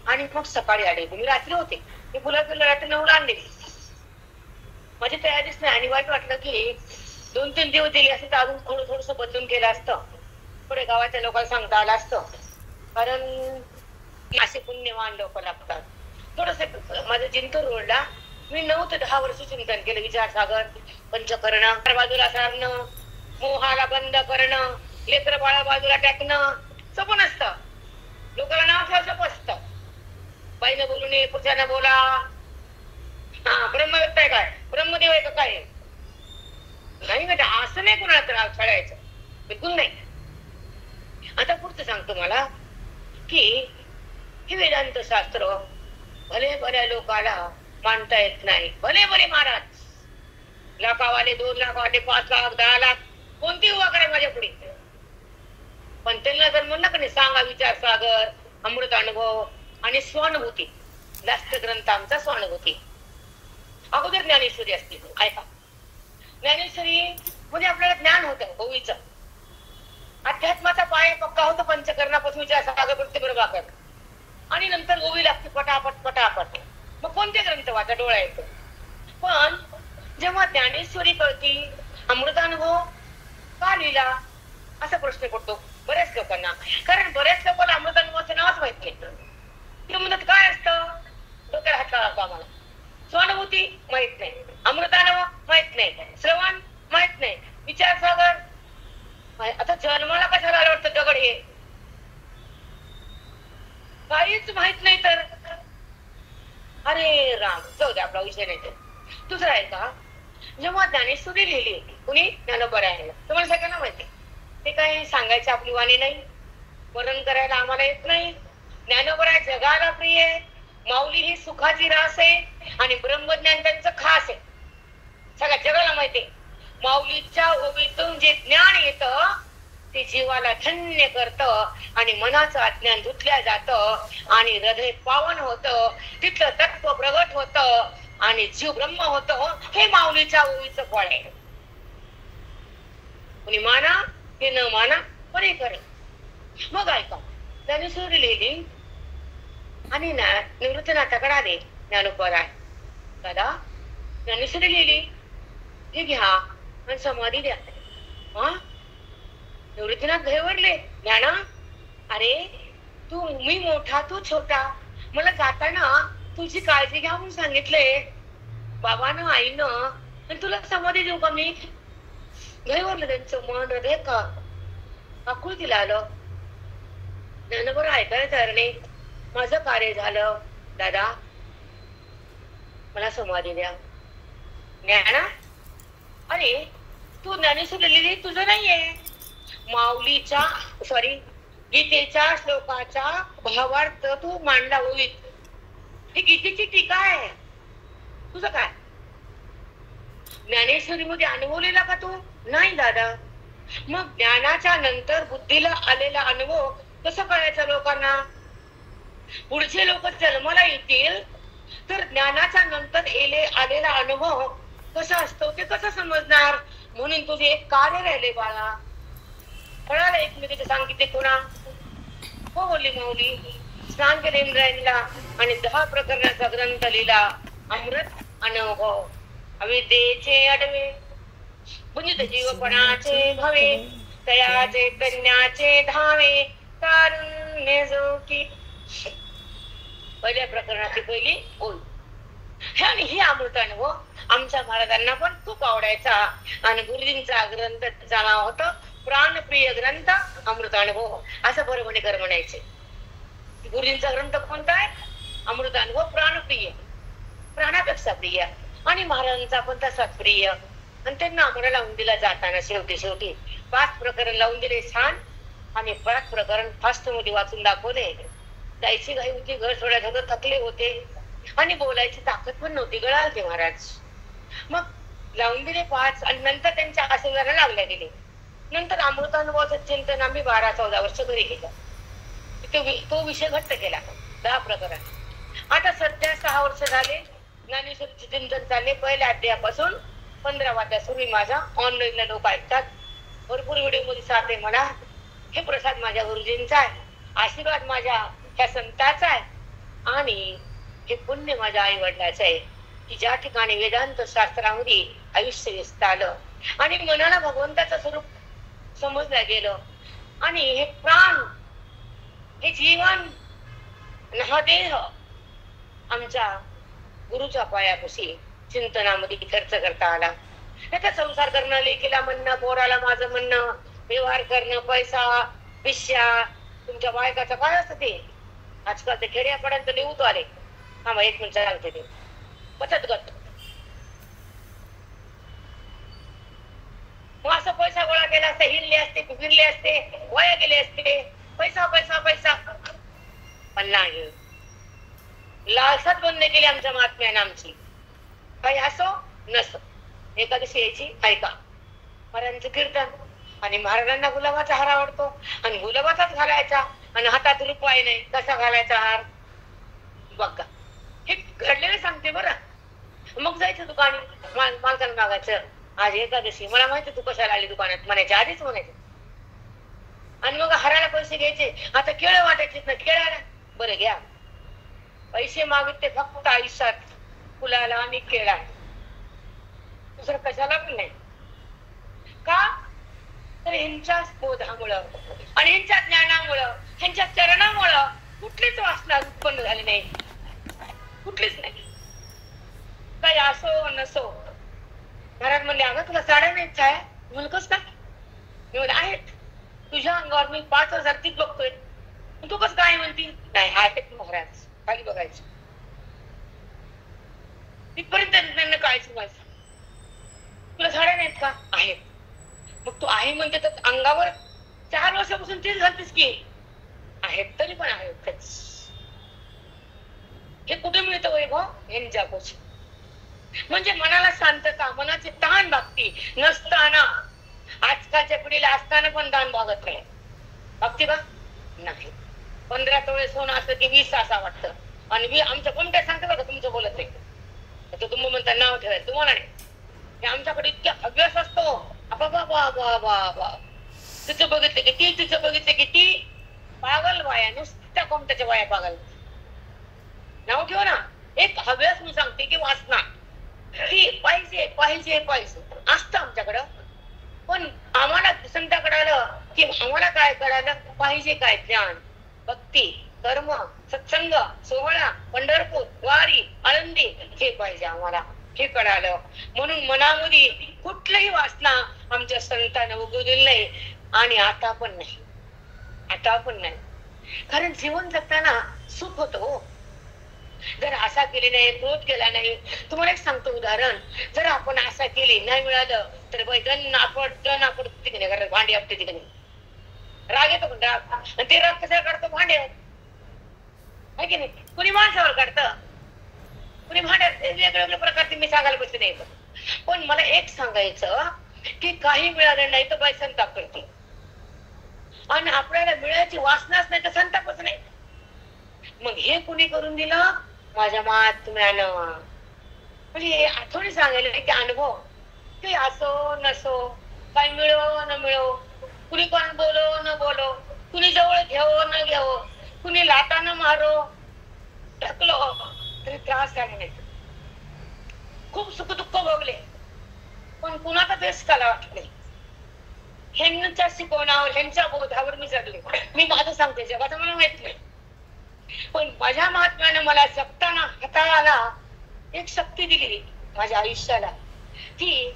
आणि मग सकाळी आले. मी रात्री होते, मी फुलं रात्री 9ला आणले. माझी तयारीच नाही आणि वाईट वाटलं की 2-3 दिवस दिले असते तर अजून थोडस बदलून केलं असतं, पुढे गावाच्या लोकांना सांगता आलं असतं. कारण असे पुण्यवान लोक लागतात. थोडस माझं जिंतूर रोडला मी 9 ते 10 वर्ष चिंतन केलं. विचारसागर, पंचकर्ण बाजूला सारणं, मोहाला बंद करणं, लेकर बाळा बाजूला टाकणं, सोपं नसतं. लोकांना नाव ठेवायचं असतं. बाईनं बोलू नये, पुरुषानं बोला. हा ब्रह्मदत्त आहे काय, ब्रह्मदेव आहे का काय? नाही बेटा, असं नाही कुणाला तर छळायचं, बिलकुल नाही. आता पुढचं सांगतो मला की हे वेदांत शास्त्र भले भल्या लोकाला मानता येत नाही. भले भले महाराज, लाखावाले, 2 लाखावाले, 5 लाख, 10 लाख, कोणती उभा करा माझ्या पुढे. पण त्यांना जर म्हणलं का नाही, सांगा विचारसागर, अमृत अनुभव आणि स्वानुभूती, जास्त ग्रंथ आमचा स्वानुभूती. अगोदर ज्ञानेश्वरी असते, ऐका. ज्ञानेश्वरी म्हणजे आपल्याला ज्ञान होतं भोवीचं. अध्यात्माचा पाय पक्का होतो पंचकरणापासून विचारसागर प्रत्येक प्रभाकर, आणि नंतर ओवी लागते पटापट पटापट. मग कोणते ग्रंथ वाचा, डोळा येतो. पण जेव्हा ज्ञानेश्वरी कळती, अमृतानुभव का लिहिला असा प्रश्न पडतो बऱ्याच लोकांना. कारण बऱ्याच लोकांना अमृतानुभवाचं नावच माहित नाही. ते म्हणतात काय असतं, डोक्याला हात लावा आम्हाला. स्वानुभूती माहित नाही, अमृतानुभव माहित नाही, श्रवण माहित नाही, विचारसागर. आता जन्माला कशाला आलं वाटतं दगड, हे काहीच माहित नाही तर अरे राम, जाऊ दे, आपला विषय नाही. दुसरा आहे का, जेव्हा ज्ञानेश्वरी लिहिली कुणी, ज्ञानोबा आहे, तुम्हाला सगळ्यांना माहिती. ते काही सांगायची आपली वाणी नाही, वर्णन करायला आम्हाला येत नाही. ज्ञानोबा जगाला प्रिय आहे, माऊली ही सुखाची रास आहे आणि ब्रह्मज्ञान त्यांचं खास आहे. सगळ्या जगाला माहिती. माऊलीच्या ओवीतून जे ज्ञान येतं ते जीवाला धन्य करतं आणि मनाचं अज्ञान धुतल्या जातं आणि हृदय पावन होतं, तिथलं तत्व प्रगट होतं आणि जीव ब्रह्म होतो. हे माऊलीच्या ओवीचं फळ आहे. कुणी माना हे न माना, पण हे करे. मग ऐका, ज्ञानेश्वरी लिहिली आणि निवृत्तीनाथाकडे आले ज्ञानोबा आहे. दादा ज्ञानेश्वरी लिहिली, हे घ्या आणि समाधी द्या. हा, निवृत्तीनाथ घाबरले. ज्ञाना, अरे तू, मी मोठा तू छोटा, मला जाताना तुझी काळजी घ्या म्हणून सांगितले बाबानं आईनं, आणि तुला समाधी देऊ का मी? घाबरलं त्यांचं मन, हृदय का आकृतीला आलं. ज्ञानोबा ऐकायला तयार नाही. माझं कार्य झालं दादा, मला समाधी द्या. ज्ञाना, अरे तू ज्ञानेश्वरी लिहिली, तुझं नाहीये, माऊलीच्या गीतेच्या श्लोकाच्या भावार्थ तू मांडला ओवीत. ही गीतेची टीका आहे, तुझं काय? ज्ञानेश्वरी मध्ये अनुभवलेला का तू? नाही दादा. मग ज्ञानाच्या नंतर बुद्धीला आलेला अनुभव कसं कळायचा लोकांना? पुढचे लोक जन्माला येतील तर ज्ञानाच्या नंतर आलेला अनुभव कसा असतो ते कसं समजणार? म्हणून तुझे एक कार्य राहिले बाळा. कळालं एकमेकीचे सांगितले कोणा? हो बोलली माऊली. स्नान केले इंद्रायणीला आणि 10 प्रकरणाचा ग्रंथ लिहिला. अमृत अनुभव अविद्येचे अडवे, पुंजित जीवपणाचे भवे, तया चैतन्याचे धावे, कारुण्य जो की. पहिल्या प्रकरणाची पहिली ओळ. आणि ही अमृत अनुभव आमच्या महाराजांना पण खूप आवडायचा आणि गुरुजींचा ग्रंथ नाव होतं प्राणप्रिय ग्रंथ अमृत अनुभव, असं बरोबरीकर म्हणायचे. गुरुजींचा ग्रंथ कोणता आहे? अमृत अनुभव प्राणप्रिय, प्राणापेक्षा प्रिय. आणि महाराजांचा पण तसाच प्रिय. आणि त्यांना आम्हाला लावून दिला जाताना शेवटी 5 प्रकरण लावून दिले छान. आणि 5 प्रकरण फास्ट मध्ये वाचून दाखवले. जायची घाई होती, घर सोडायचं होतं, थकले होते आणि बोलायची ताकद पण नव्हती, गळालते महाराज. मग लावून दिले 5 आणि नंतर त्यांच्या आशीर्वादाला लागल्या गेले. नंतर अमृतानुभवाचं चिंतन आम्ही 12-14 वर्ष घरी केलं. तो विषय घट्ट केला 10 प्रकरण. आता सध्या 6 वर्ष झाले ज्ञानेश्वरीचे चिंतन चालले. पहिल्या अध्यायापासून 15वा अध्याय सुरू माझा. ऑनलाईनला लोक ऐकतात, भरपूर व्हिडिओ मध्ये साथ आहे मला. हे प्रसाद माझ्या गुरुजींचा आहे, आशीर्वाद माझ्या ह्या संताचा आहे आणि हे पुण्य माझ्या आई वडिलाचं आहे की ज्या ठिकाणी वेदांत शास्त्रामध्ये आयुष्य व्यस्त आलं आणि मनाला भगवंताचं स्वरूप समजलं गेलं आणि हे प्राण, हे जीवन, हा देह आमच्या गुरुच्या पायापाशी चिंतनामध्ये खर्च करता आला. त्याचा संसार करणं, लेकीला म्हणणं, पोराला माझं म्हणणं, व्यवहार करणं, पैसा, पिश्या, तुमच्या बायकाचं काय असतं ते आजकाल ते खेड्यापर्यंत लिहूत आले. हा एक मिनिट सांगते ते बचत गट. मग असं पैसा गोळा केला असते, हिरले असते, फिरले असते, वाया गेले असते, पैसा पैसा पैसा. पण नाही, लालसाच बंद केली आमच्या महात्म्याने आमची. काही असो नसो, एकादशी यायची ऐका महाराजांचं कीर्तन आणि महाराजांना गुलाबाचा हार आवडतो आणि गुलाबाचाच घालायचा आणि हातात रुपये नाही, कसा घालायचा हार बघा. हे घडलेलं सांगते बरं. मग जायचं दुकानी, मालकाला मागायचं आज एकादशी, मला माहिती तू कशाला आली दुकानात म्हणायचे, आधीच म्हणायचे. आणि मग हाराला पैसे घ्यायचे. आता केळं वाटायचे ना, केळाला बरं घ्या. पैसे मागितले फक्त आयुष्यात फुलाला आणि केळा, दुसरं कशाला पण नाही. का तर ह्यांच्या बोधामुळं आणि ह्यांच्या ज्ञानामुळं, ह्यांच्या चरणामुळं कुठलीच वासना उत्पन्न झाली नाही, कुठलीच नाही. काही असो नसो. महाराज म्हणले अगं तुला साड्या नाहीच आहे म्हणकस का? मी म्हणले आहेत. तुझ्या अंगावर मी 5,000 तीच बघतोय, तू कस काय म्हणती? नाही आहेत महाराज, खाली बघायचं तिथपर्यंत त्यांना काय शिवायचं. तुला साड्या नाहीत का? आहेत. मग तू आहे म्हणते तर अंगावर 4 वर्षापासून तेच घालतेस की? आहेत तरी पण आहेतच. हे कुठे मिळतं वैभव? यांच्यापासून. म्हणजे मनाला शांतता, मनाची ताण भागती नसताना, आजकालच्या पिढीला असताना पण ताण भागत नाही. भागती का? नाही. 15 तोळे सोनं असतं की 20 असा वाटतं. आणि आमच्या कोणत्या सांगतं बघा, तुमचं बोलत नाही तर तुम्ही म्हणता नाव ठेवायचं, तुम्हाला नाही. हे आमच्याकडे इतक्या अभ्यास असतो. तिचं बघितलं किती, तिचं बघितलं किती, पागल बाया, नुसत्या कोणत्याच्या बाया पागल. नाव ठेवा ना. एक हव्यास मी सांगते की वासना की पाहिजे पाहिजे पाहिजे असतं आमच्याकडं. पण आम्हाला संताकडे आलं की आम्हाला काय कळालं पाहिजे? काय? ज्ञान, भक्ती, कर्म, सत्संग, सोहळा, पंढरपूर, वारी, आळंदी हे पाहिजे आम्हाला, हे कळालं. म्हणून मनामध्ये कुठलीही वासना आमच्या संतांना उगू दिली नाही आणि आता पण नाही, आता पण नाही. कारण जीवन जगताना सुख होतो. जर आशा केली नाही, क्रोध केला नाही. तुम्हाला एक सांगतो उदाहरण, जर आपण आशा केली नाही मिळालं तर दन आपट तिकडे घरात भांडी आपटे तिकडे राग येतो. पण राग, आणि ते राग कशाला काढतो? भांड्यावर आहे की नाही? कुणी माणसावर काढतं, कुणी भांड्यात. वेगवेगळ्या प्रकारचे मी सांगायला बसले नाही. पण मला एक सांगायचं की काही मिळालं नाही तर बाई संताप करते आणि आपल्याला मिळायची वासनाच नाही तर संतापच नाही. मग हे कुणी करून दिलं? माझ्या महात्म्यानं. म्हणजे आठवणी सांगायला की अनुभव की असो नसो, काही मिळो न मिळो, कुणी कोण बोलो न बोलो, कुणी जवळ घ्यावं न घ्यावं, कुणी लाटा न मारो, ढकलो तरी त्रास झाला नाही. खूप सुख दुःख भोगले पण कुणाचा तेच त्याला वाटत नाही. ह्यांच्या शिकवण्यावर, ह्यांच्या बोधावर मी जगले. मी माझं सांगते, जगाचं मला माहित नाही. पण माझ्या महात्म्यानं मला जगताना हाताळाला एक शक्ती दिली माझ्या आयुष्याला की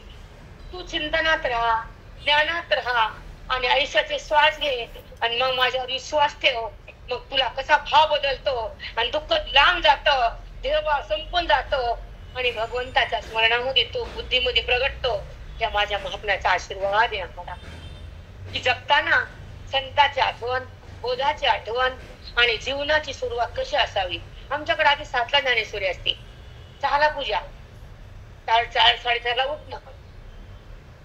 तू चिंतनात राहा, ज्ञानात राहा आणि आयुष्याचे श्वास घे आणि मग माझ्यावर विश्वास ठेव. मग तुला कसा भाव बदलतो आणि दुःख लांब जातं, देहभाव संपून जातो आणि भगवंताच्या स्मरणामध्ये तो बुद्धीमध्ये प्रगटतो. त्या माझ्या महात्म्याचा आशीर्वाद आहे आम्हाला की जगताना संताची आठवण, बोधाची आठवण आणि जीवनाची सुरुवात कशी असावी. आमच्याकडे आधी 7ला ज्ञानेश्वरी असते, 6ला पूजा, 4:30ला उठणं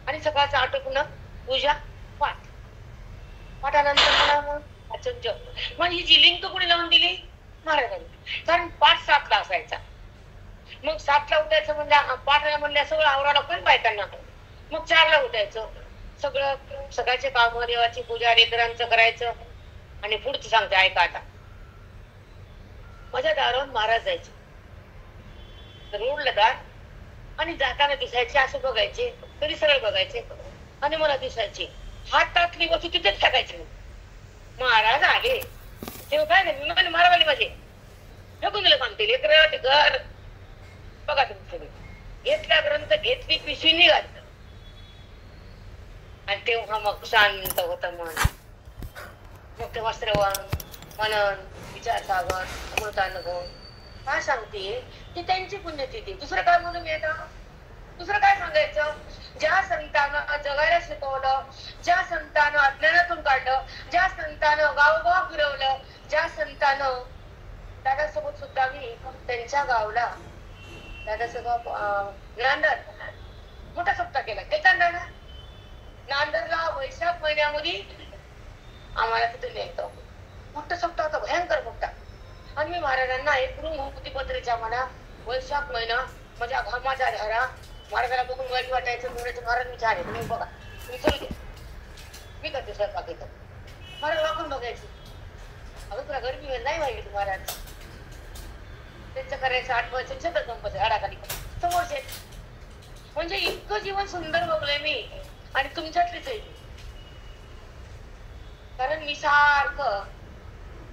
आणि सकाळचं आटोपणं, पूजा, पाठ, पाठानंतर पुन्हा वाचन जप. मग ही जी लिंक कोणी लावून दिली? महाराजांनी. कारण पाठ 7ला असायचा. मग 7ला उठायचं म्हणजे पाठाला म्हणल्या सगळं आवराला पण बायकांना. मग 4ला उठायचं, सगळं सकाळचे काम, देवाची पूजा, लेकरांचं करायचं आणि पुढचं सांगते ऐका. आता माझ्या दारावर महाराज जायचे रोडला दार आणि जाताना दिसायचे, असं बघायचे, कधी सरळ बघायचे आणि मला दिसायचे, हातातली वस्तू तिथेच टाकायची. महाराज आले तेव्हा काय नाही, मारावाली माझे फेकून दिलं काम, ते घर बघा तुम्ही सगळे. घेतला ग्रंथ, घेतली पिशवी, निघाल. आणि तेव्हा मग शांत होत मन. मग तेव्हा श्रवण, मनन, विचार सागर, अमृतानुभव. काय सांगते की त्यांची पुण्यतिथी. दुसरं काय म्हणून येतं, दुसरं काय सांगायचं? ज्या संतानं जगायला शिकवलं, ज्या संतानं अज्ञानातून काढलं, ज्या संतानं गावोगाव फिरवलं, ज्या संतानं, दादासोबत सुद्धा मी त्यांच्या गावला, दादासोबत नांदर मोठा सप्ताह केला. त्याच्या नांदरला वैशाख महिन्यामध्ये आम्हाला तिथे नेतो. मोठा सप्ताह होता, भयंकर मोठा. आणि मी महाराजांना एक होती पत्रेच्या म्हणा, वैशाख महिना, माझ्या घामाच्या धारा, महाराजाला बघून वाईट वाटायचं. महाराज मी छान आहे, तुम्ही बघा, तुम्ही चलू द्या, मी करते स्वयंपाक येतो. महाराज वाकून बघायची, अगं तुला गरमी नाही माहिती तू महाराज. त्यांचं करायचं, आठवायचं, छत्र संपायचं हाडाखाली समोरचे. म्हणजे इतकं जीवन सुंदर बघलंय मी, आणि तुमच्यातलीच आहे. कारण मी सारखं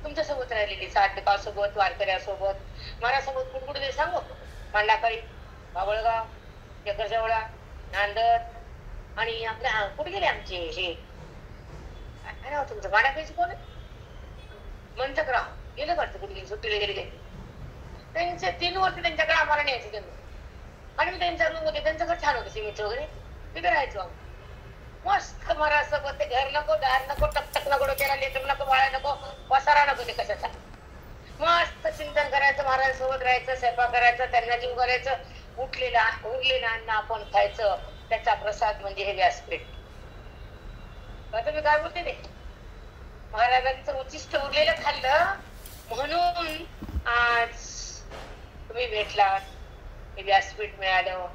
तुमच्यासोबत राहिलेली, साधकासोबत, वारकऱ्यासोबत. महाराजसोबत कुठे दे सांगू, मांडाकळी, बाबळगाव, जवळा, नांदर, आणि आपल्या कुठे गेले आमचे हे काय नाव तुमचं, मांडाकळीचे कोण आहे, मंचकराव गेलं करतं, कुठे गेले, सुट्टीला गेले. त्यांचे 3 वर्ष त्यांच्याकडे आम्हाला न्यायचे त्यांनी. आणि मी त्यांच्या रूम मध्ये, त्यांचं घर छान होतं, सिमेंट वगैरे, तिथे राहायचो आम्ही मस्त. महाराज सोबत ते घर नको, दार नको, टकटक नको, डोक्याला लेकर नको, बाळा नको, पसारा नको, ते कशाचा. मस्त चिंतन करायचं, महाराज सोबत राहायचं, स्वयंपाक करायचं, त्यांना जीव करायचं, उरलेलं अन्न आपण खायचं. त्याचा प्रसाद म्हणजे हे व्यासपीठ. मी काय बोलते ते, महाराजांचं उचिष्ट उरलेलं खाल्लं म्हणून आज तुम्ही भेटलात, हे व्यासपीठ मिळालं.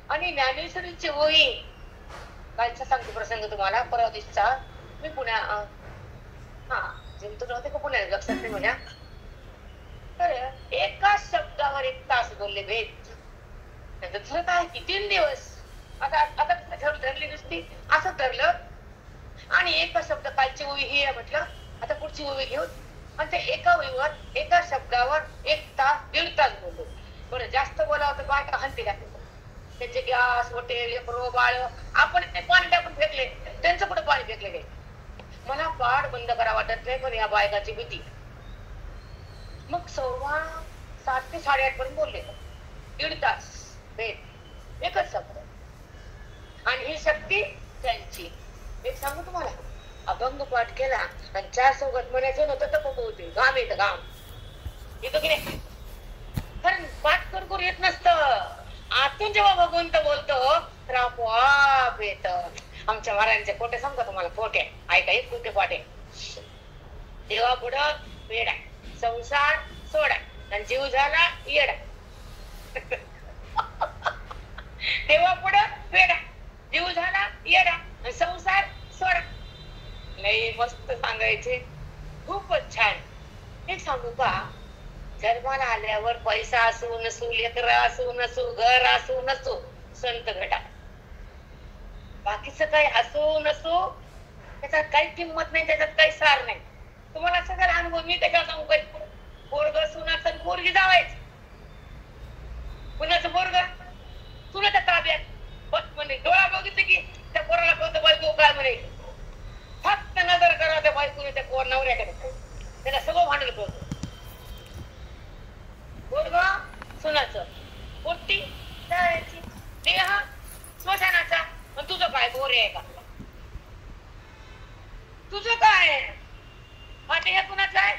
आणि ज्ञानेश्वरीची ओळी कालचा सांगतो प्रसंग तुम्हाला, परवा दिवशीचा. मी जिंतूर होते का पुण्यात, लक्षात नाही माझ्या. तर एकाच शब्दावर 1 तास बोलले भेद. दुसरं काय की 3 दिवस आता धरली नुसती, असं धरलं. आणि एका शब्द, कालची ओळी ही आहे म्हटलं, आता पुढची ओळी घेऊन, आणि ते एका ओळीवर, एका शब्दावर 1 तास 1.5 तास बोललो. बरं जास्त बोलावं तर बायका हलते लागते, त्यांचे गॅस, हॉटेल, लेकरो, बाळ, आपण ते पाणी टाकून फेकले, त्यांचं कुठं पाणी फेकले नाही. मला पाड बंद करा वाटत नाही, पण या बायकाची भीती. मग 7:15 ते 8:30 पर्यंत बोलले, 1.5 तास भेट, एकच शब्द. आणि ही शक्ती त्यांची. एक सांगू तुम्हाला, अभंग पाठ केला आणि 4 सोबत म्हणायचं नव्हतं तर होते, घाम येतं, घाम येतो की नाही. कारण पाठ करून येत नसतं, आतून जेव्हा भगवंत बोलतो तर आपोआप येत. आमच्या महाराजांचे खोटे सांगतो तुम्हाला, खोटे ऐका, एक खोटे पाठे. देवा पुढं वेडा, संसार सोडा, आणि जीव झाला येडा. देवा पुढं वेडा, जीव झाला येडा, आणि संसार सोडा. लई मस्त सांगायचे, खूपच छान. एक सांगू का, जन्माला आल्यावर पैसा असू नसू, लेकर असू नसू, घर असू नसू, संत घटा, बाकीचं काही असू नसू, त्याच्यात काही किंमत नाही, त्याच्यात काही सार नाही. तुम्हाला सगळा अनुभव मी त्याच्यात सांगू काही. पोरग सुनाचं, पोरगी जावायचं, कुणाचं पोरग सुनाच्या ताब्यात, बस म्हणे, डोळा बघितलं की त्या पोराला कळतं बायको काय म्हणे. फक्त नजर करा त्या बायकोने त्या पोर नवऱ्याकडे, त्याला सगळं भांडल कळतं. पोरग सुनाचं, पोटी जायची, देह स्मशानाचा. पण तुझं काय गोरे आहे का, तुझं काय हा देह कुणाचा आहे.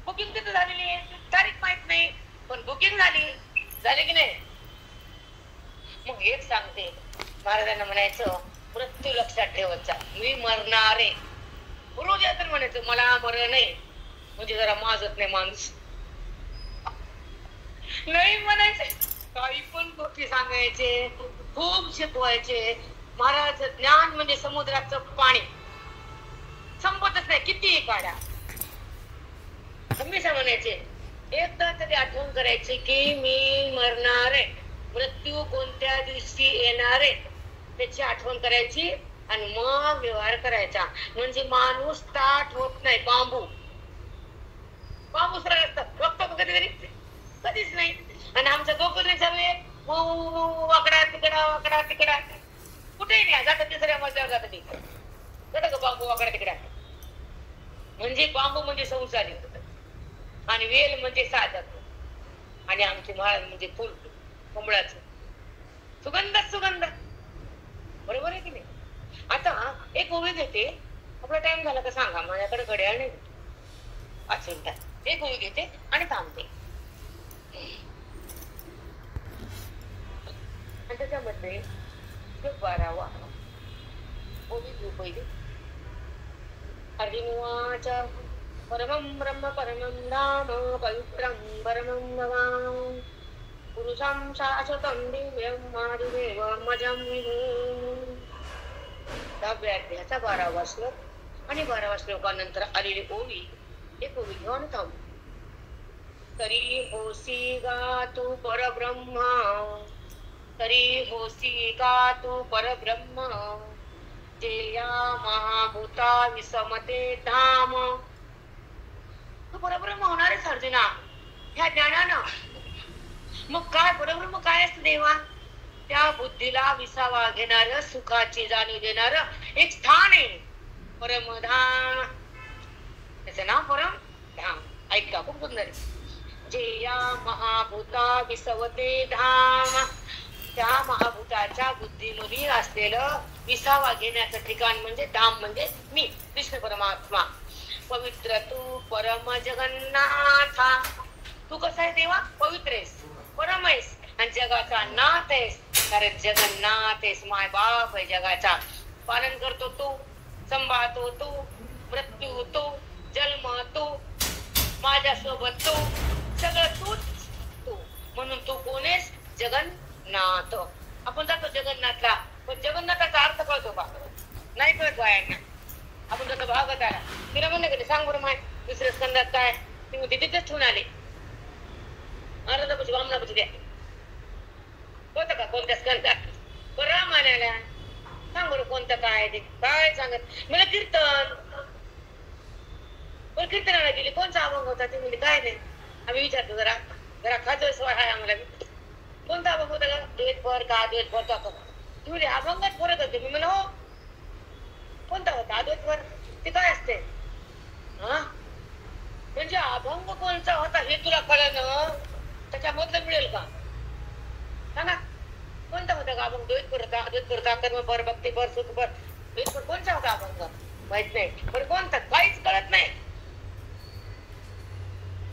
बुकिंग तिथं झालेली आहे, तारीख माहित नाही, पण बुकिंग झाली की नाही. मग एक सांगते, महाराजांना म्हणायचं, मृत्यू लक्षात ठेवायचा, मी मरणार आहे. रोज तर म्हणायचं मला मरण नाही, म्हणजे जरा माजत नाही माणूस. नाही म्हणायचे, काही पण गोष्टी सांगायचे, खूप शिकवायचे. महाराज ज्ञान म्हणजे समुद्राचं पाणी, संपतच नाही, कितीही काढा. हमेशा म्हणायचे एकदा तरी आठवण करायची की मी मरणार आहे, मृत्यू कोणत्या दिवशी येणार आहे त्याची आठवण करायची आणि मग व्यवहार करायचा. म्हणजे माणूस ताठ होत नाही, बांबू सरळ असतात. बघतो का कधीतरी? कधीच नाही. आणि आमचं डोकं नाही चालू वाकडा तिकडा वाकडा तिकडा, कुठेही नाही जातात ते सगळ्या मजल्यावर जातात ते जातं का बांबू वाकडा तिकडा. म्हणजे बांबू म्हणजे संसारी आणि वेल म्हणजे साधक आणि आमचे महाराज म्हणजे फुल कमळाचं सुगंध. बरोबर आहे की नाही? आता एक ओवी घेते. आपला टाइम झाला का सांगा, माझ्याकडे घड्याळ नाही असेल तर. एक ओवी घेते आणि थांबते. आणि त्याच्यामध्ये 12वा ओवी घेऊ पहिली. अर्जुनवाच परमं ब्रह्म परमं धाम पवित्रं परमं भवान् पुरुषं शाश्वतं दिव्यं मारुदेवमजं विभुं. 10व्या अध्यायाचा 12वा श्लोक आणि 12व्या श्लोकानंतर आलेली ओवी एक ओवी घेऊन थांबू. तरी होसी गा तू परब्रह्म, तरी होसी का तू परब्रह्म, जे या महाभूता विसमते धाम. तू परब्रह्म होणार आहेस अर्जुना ह्या ज्ञानानं. मग काय परब्रह्म काय असतं देवा? त्या बुद्धीला विसावा घेणार, सुखाची जाणीव देणार एक स्थान आहे परमधाम. त्याचं नाव परमधाम. ऐका, खूप सुंदर. जे या महाभूता विसवते धाम, त्या महाभूताच्या बुद्धीमध्ये असलेलं विसावा घेण्याचं ठिकाण म्हणजे धाम, म्हणजे मी कृष्ण परमात्मा. पवित्र तू परम जगन्नाथा. तू कसा आहे देवा? पवित्र आहेस, परम आहेस आणि जगाचा नाथ आहेस. कारण जगन्नाथ आहेस, माय बाप आहे जगाचा. पालन करतो तू, सांभाळतो तू, मृत्यू तू, जन्म तू, माझ्या सोबत तू, सगळं तूच तू. म्हणून तू कोण आहेस? जगन्नाथ. आपण जातो जगन्नाथला, पण जगन्नाथाचा अर्थ कळतो का? नाही कळत बायांना. आपण जातो भागवताला, तिला म्हणलं कधी सांग बरं माय दुसऱ्या स्कंदात काय? ती म्हणते तिथेच ठेवून आले. अर्धापाशी वामनापाशी द्या होतं का कोणत्या स्कंदात? बरं रामायणाला सांग बरं कोणतं काय ते काय सांगत मला. कीर्तन, बरं कीर्तनाला गेली कोणचा अभंग होता? ते म्हणजे काय नाही. आम्ही विचारतो जरा जरा खातो सोय आहे आम्हाला. कोणता अभंग होता का? द्वेत पर का द्वेत परचा का? तुम्ही अभंगात फरक होते. मी म्हणा हो कोणता होता अद्वैत पर? ते काय असते? हा म्हणजे अभंग कोणता होता हे तुला कळलं, त्याच्यामधलं मिळेल का? सांगा कोणता होता का अभंग? द्वैत पर होता, अद्वैत पर होता, कर्म पर, भक्ती पर, सुख पर. द्वैत पर कोणता होता अभंग? माहित नाही. पण कोणता? काहीच कळत नाही.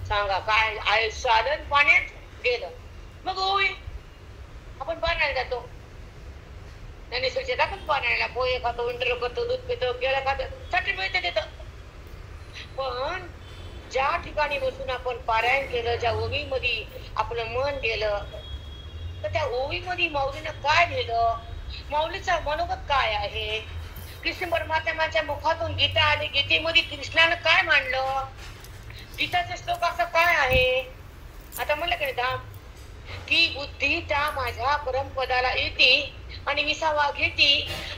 सांगा काय आहे? साधन पाण्यात गेलं. मग होई आपण पाण्याला जातो, त्याने स्वच्छता पण पाण्याला पोहे खातो, इंटरव्ह्यू करतो, दूध पितो, केळं खातो, साठी मिळते तिथं. पण ज्या ठिकाणी बसून आपण पारायण केलं, ज्या ओवीमध्ये आपलं मन गेलं, तर त्या ओवीमध्ये माऊलीनं काय लिहिलं, माऊलीचा मनोगत काय आहे, कृष्ण परमात्म्याच्या मुखातून गीता आली, गीतेमध्ये कृष्णानं काय मांडलं, गीताचा श्लोक असा काय आहे. आता म्हणलं की धाम की बुद्धी त्या माझ्या परमपदाला येते आणि विसावा घेते,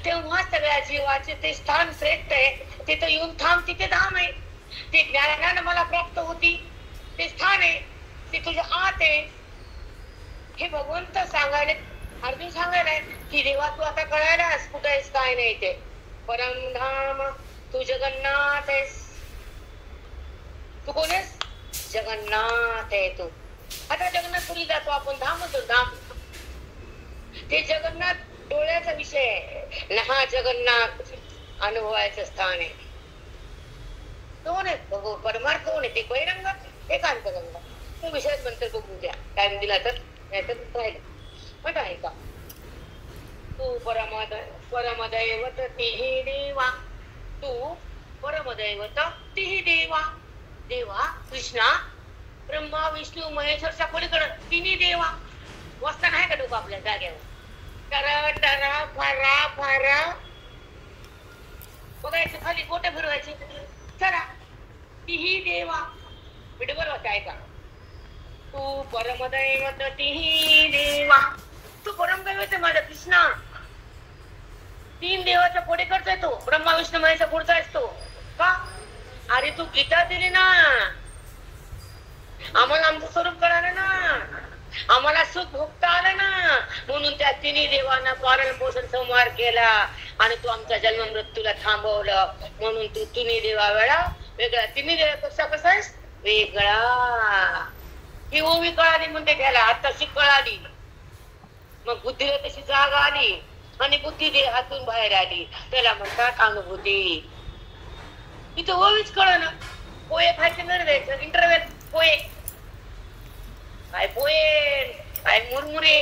तेव्हा सगळ्या जीवाचे ते स्थान श्रेष्ठ आहे. तिथं येऊन थांब, तिथे धाम आहे. ते ज्ञानानं मला प्राप्त होती, ते स्थान आहे, ते तुझ्या आत आहे. हे भगवंत सांगायला, अर्जुन सांगायला की देवा तू आता कळायलास कुठं आहेस काय नाही. ते परमधाम तू जगन्नाथ आहेस. तू कोण आहेस? जगन्नाथ आहे तू. आता जगन्नाथपुरी जातो आपण, धाम होतो धाम. ते जगन्नाथ डोळ्याचा विषय आहे, हा जगन्नाथ अनुभवायचं स्थान आहे. दोन आहेत बघू, परमार्थ कोण आहे? ते बहिरंग, एक अंतरंग. तो विषयच नंतर बघू द्या, टाइम दिला तर, नाही तर राहिलं. पण आहे का तू परमदैवत तिही देवा, तू परमदैवत तिही देवा. देवा कृष्णा ब्रह्मा विष्णू महेश्वरच्या पलीकडे तिन्ही देवा. वस्ता नाही का डोकं आपल्या जागेवर? टरा टरा फारा फारा बघायचं, खाली बोट फिरवायची, चला तिही देवा. बरोबर होत आहे का? तू परमदैवतती देवा, तू परमदैवत माझा कृष्णा. 3 देवाच्या पुढे करतोय तो, ब्रह्मा विष्णू महेशचा पुढचा असतो का? अरे तू गीता दिली ना, आम्हाला आमचं स्वरूप कळालं ना, आम्हाला सुख भोगता आलं ना, म्हणून त्या तिन्ही देवांना पालन पोषण संहार केला आणि तू आमचा जन्म मृत्यूला थांबवलं. म्हणून तू तिन्ही देवा वेळा वेगळा, तिन्ही देवा कसा आहेस वेगळा. ही ओवी कळाली म्हणते त्याला, आताशी कळाली. मग बुद्धीला तशी जाग आली आणि बुद्धी देहातून बाहेर आली, त्याला म्हणतात अनुभूती. इथे ओवीच कळ ना. पोहे खायचे निर्देश इंटरव्हेल, पोहे काय, पोहे काय, मुरमुरे,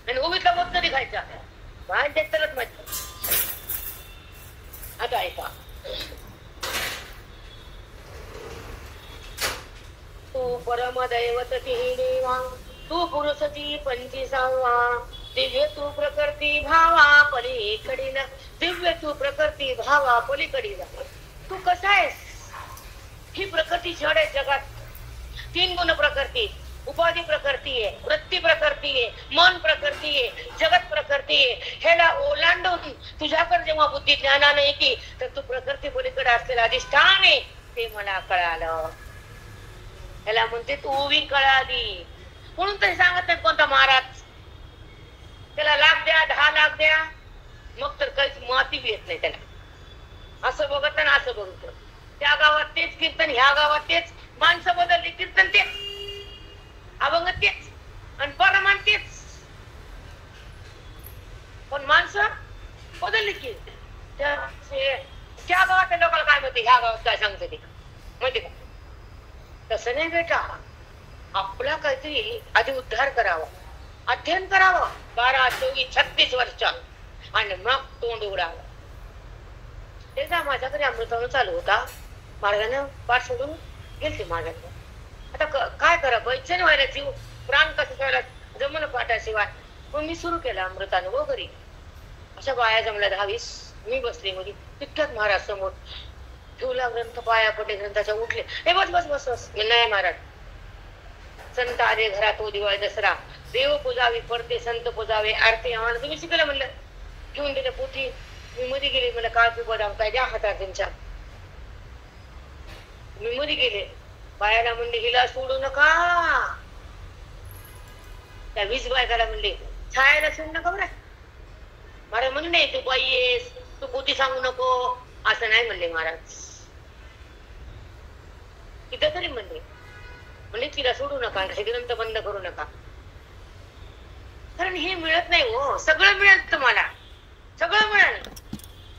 आणि ओवीतला मत कधी खायचा काय ते तरच माहिती. आता ऐका, तू परमदैवतती देवा, तू पुरुषती 25वा, दिव्य तू प्रकृती भावा पलीकडील, दिव्य तू प्रकृती भावा पलीकडील. तू कसा आहेस? ही प्रकृती जड आहे जगात. 3 गुण प्रकृती, उपाधी प्रकृती आहे, वृत्ती प्रकृती आहे, मन प्रकृती आहे, जगत प्रकृती आहे. ह्याला ओलांडून तुझ्याकडे जेव्हा बुद्धी ज्ञानाने येते तर तू प्रकृती पलीकडे असलेला अधिष्ठान आहे ते मला कळालं. ह्याला म्हणते तू ओवी कळाली. म्हणून तरी सांगत नाही कोणता महाराज, त्याला लाख द्या, 10 लाख द्या, मग तर काहीच माती बी येत नाही त्याला. असं बघत ना असं बघत, त्या गावात तेच कीर्तन, ह्या गावात तेच, माणसं बदलली कीर्तन तेच, अभंग तेच, आणि परमान तेच, पण माणसं बदलली की. त्या गावातल्या लोकांना काय म्हणते, ह्या गावात काय सांगते ते माहिती का? तसं नाही बेटा, आपला काहीतरी आधी उद्धार करावा, अध्ययन करावं 12, 24, 36 वर्ष, आणि मग तोंड उघडावं. एकदा माझ्याकडे अमृतानं चालू होता, महाराजानं पाठ सोडून गेलते माझ्याकडे. आता काय करा, बैचन व्हायला जीव प्राण कसं व्हायला जमून पाठाशिवाय. मग मी सुरू केला अमृतानं व घरी. अशा बाया जमल्या 10-20, मी बसली मध्ये. तितक्यात महाराज समोर ठेवला ग्रंथ, पाया पडले ग्रंथाच्या, उठले. हे बस बस बस बस. नाही महाराज, संत आले घरात, हो दिवाळी दसरा, देव पूजावी पडते, संत पूजावे, आरती आम्हाला तुम्ही शिकलं म्हणलं. घेऊन दिलं पोथी. मी मध्ये गेले, मला काजू बदाम काय द्या हातात त्यांच्या. मी मध्ये गेले, बायाला म्हणले हिला सोडू नका. त्या 20 बायकाला म्हणले छायाला सोडू नका बरं. महाराज म्हणले नाही, तू बाई येस, तू पोथी सांगू नको, असं नाही म्हणले महाराज. तिथं तरी म्हणले तिला सोडू नका, हे ग्रंथ बंद करू नका. कारण हे मिळत नाही हो, सगळं मिळेल तुम्हाला, सगळं मिळेल,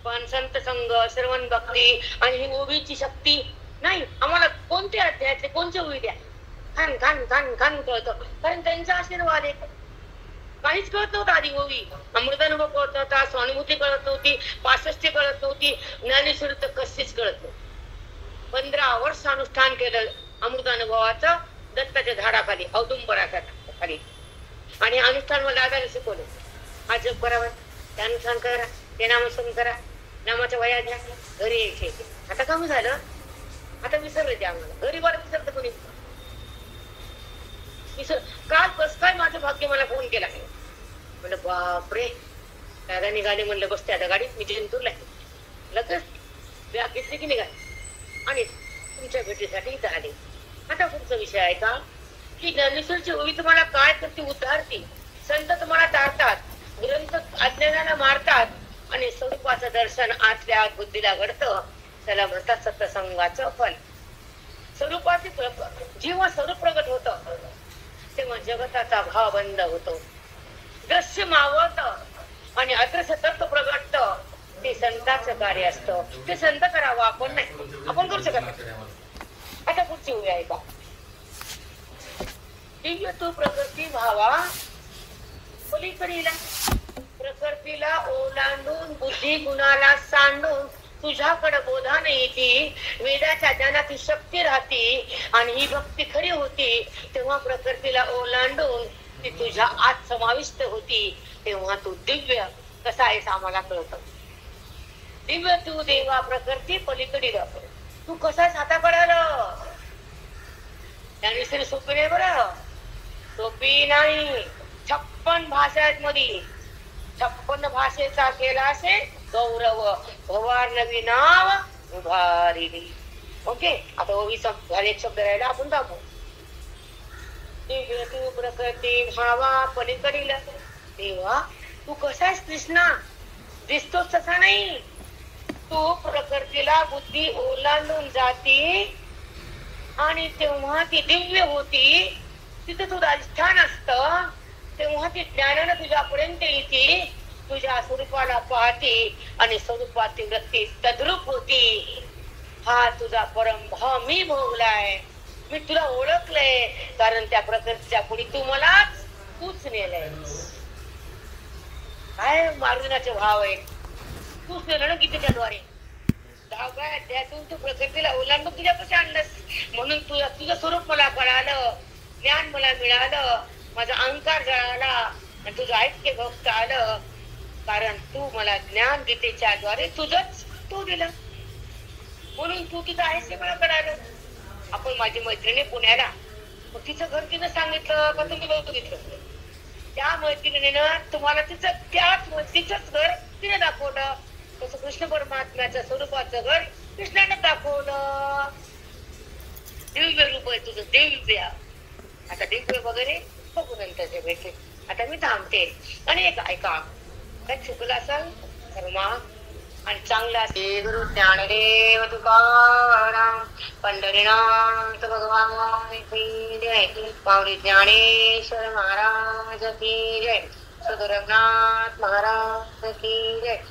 पण संत संग, श्रवण भक्ती आणि ही ओवीची शक्ती नाही. आम्हाला कोणते अध्यायातले कोणते ओवी द्या, खान खान खान खान कळतं, कारण त्यांचा आशीर्वाद आहे. काहीच कळत नव्हतं आधी ओवी. अमृतानुभव कळत नव्हता, स्वानुभूती कळत नव्हती, 65 कळत नव्हती, ज्ञानेश्वर तर कशीच कळत नव्हती. 15 वर्ष अनुष्ठान केलं अमृतानुभवाचं दत्ताच्या झाडाखाली, औदुंबराच्या खाली, आणि अनुष्ठान मला दादाला शिकवलं. हा जप करावा, ते अनुष्ठान करा, ते नामस्मरण करा, नामाच्या वया घ्या, घरी यायचे. आता कमी झालं, आता विसरले ते आम्हाला. घरी बरं विसरतं कोणी विसर. काल कस काय माझं भाग्य मला फोन केला, म्हणलं बापरे दादा निघाले, म्हणलं बसते आता गाडीत, मी जयंतूरला लगेच बॅग घेतली की निघाले आणि तुमच्या भेटीसाठी इथं आले. आता पुढचा विषय आहे का की ज्ञानेश्वरची ओवी तुम्हाला काय करते, उद्धारते. संत तुम्हाला टाळतात, ग्रंथ अज्ञानाला मारतात आणि स्वरूपाचं दर्शन आतल्या आत बुद्धीला घडतं. त्याला म्हणतात सत्संगाचं फल. स्वरूपाचे जेव्हा स्वरूप प्रगट होत तेव्हा जगताचा भाव बंद होतो, दृश्य मावळत आणि अदृश्य तत्व प्रगटत. ते संतांचं कार्य असतं, ते संत करावं, आपण नाही, आपण करू शकत. आता पुढची ओवी आहे का, दिव्य तू प्रकृती भावा पलीकडील, प्रकृतीला ओलांडून बुद्धी गुणाला सांडून तुझ्याकडे बोधाने येते, वेदाच्या ज्ञानाची शक्ती राहते आणि ही भक्ती खरी होती. तेव्हा प्रकृतीला ओलांडून ती तुझ्या आत समाविष्ट होती. तेव्हा तू दिव्य कसा आहेस आम्हाला कळतं. दिव्य तू देवा प्रकृती पलीकडील, तू कसाच आता कळालं. ज्ञानेश्वरी सोपी नाही बरं, सोपी नाही. 56 भाषा आहेत मध्ये, 56 भाषेचा केला असे गौरव, भवार्णवी नाव उभारिली. ओके, आता ओवीचा झाले एक शब्द राहिला, आपण दाखवू. दिव्य तू प्रकृती भावा पलीकडील देवा, तू कसा आहेस कृष्णा? दिसतोस तसा नाही. तू प्रकृतीला बुद्धी ओलांडून जाती आणि तेव्हा ती दिव्य होती. तिथे तुझं अधिष्ठान असत, तेव्हा ती ज्ञानानं तुझ्यापर्यंत येते, तुझ्या स्वरूपाला पाहते आणि स्वरूपाची वृत्ती तद्रूप होती. हा तुझा परमभाव मी भोगलाय, मी तुला ओळखलंय, कारण त्या प्रकृतीच्या पुढे तू मलाच तूच नेलंय. काय मार्जनाचे भाव आहे, तूच नेलं ना गीतेच्या द्वारे. त्यातून तू प्रकृतीला ओलांडून तुझ्यापाशी आणलंस, म्हणून तुझं स्वरूप मला कळालं, ज्ञान मला मिळालं, माझा अहंकार जळाला आणि तुझं ऐक्य भक्त आलं, कारण तू मला ज्ञान गीतेच्या द्वारे तुझंच तू दिलं, म्हणून तू तिथं आहेस हे मला कळालं. आपण माझी मैत्रिणी पुण्याला, तिचं घर तिनं सांगितलं का तुम्ही बघितलं, त्या मैत्रिणीनं तुम्हाला तिचंच घर तिने दाखवलं. तसं कृष्ण परमात्म्याच्या स्वरूपाचं घर कृष्णानं दाखवलं. दिव्य रूप आहे तुझं, दिव्य. आता दिव्य वगैरे बघू नंतरचे भेटे. आता मी थांबते आणि एक ऐका, काय चुकलं असेल तर मग आणि चांगला असेल. गुरु ज्ञानदेव तुकाराम पंढरीनाथ भगवान की जय. माऊली ज्ञानेश्वर महाराज की जय. सद्गुरु रघुनाथ महाराज की जय.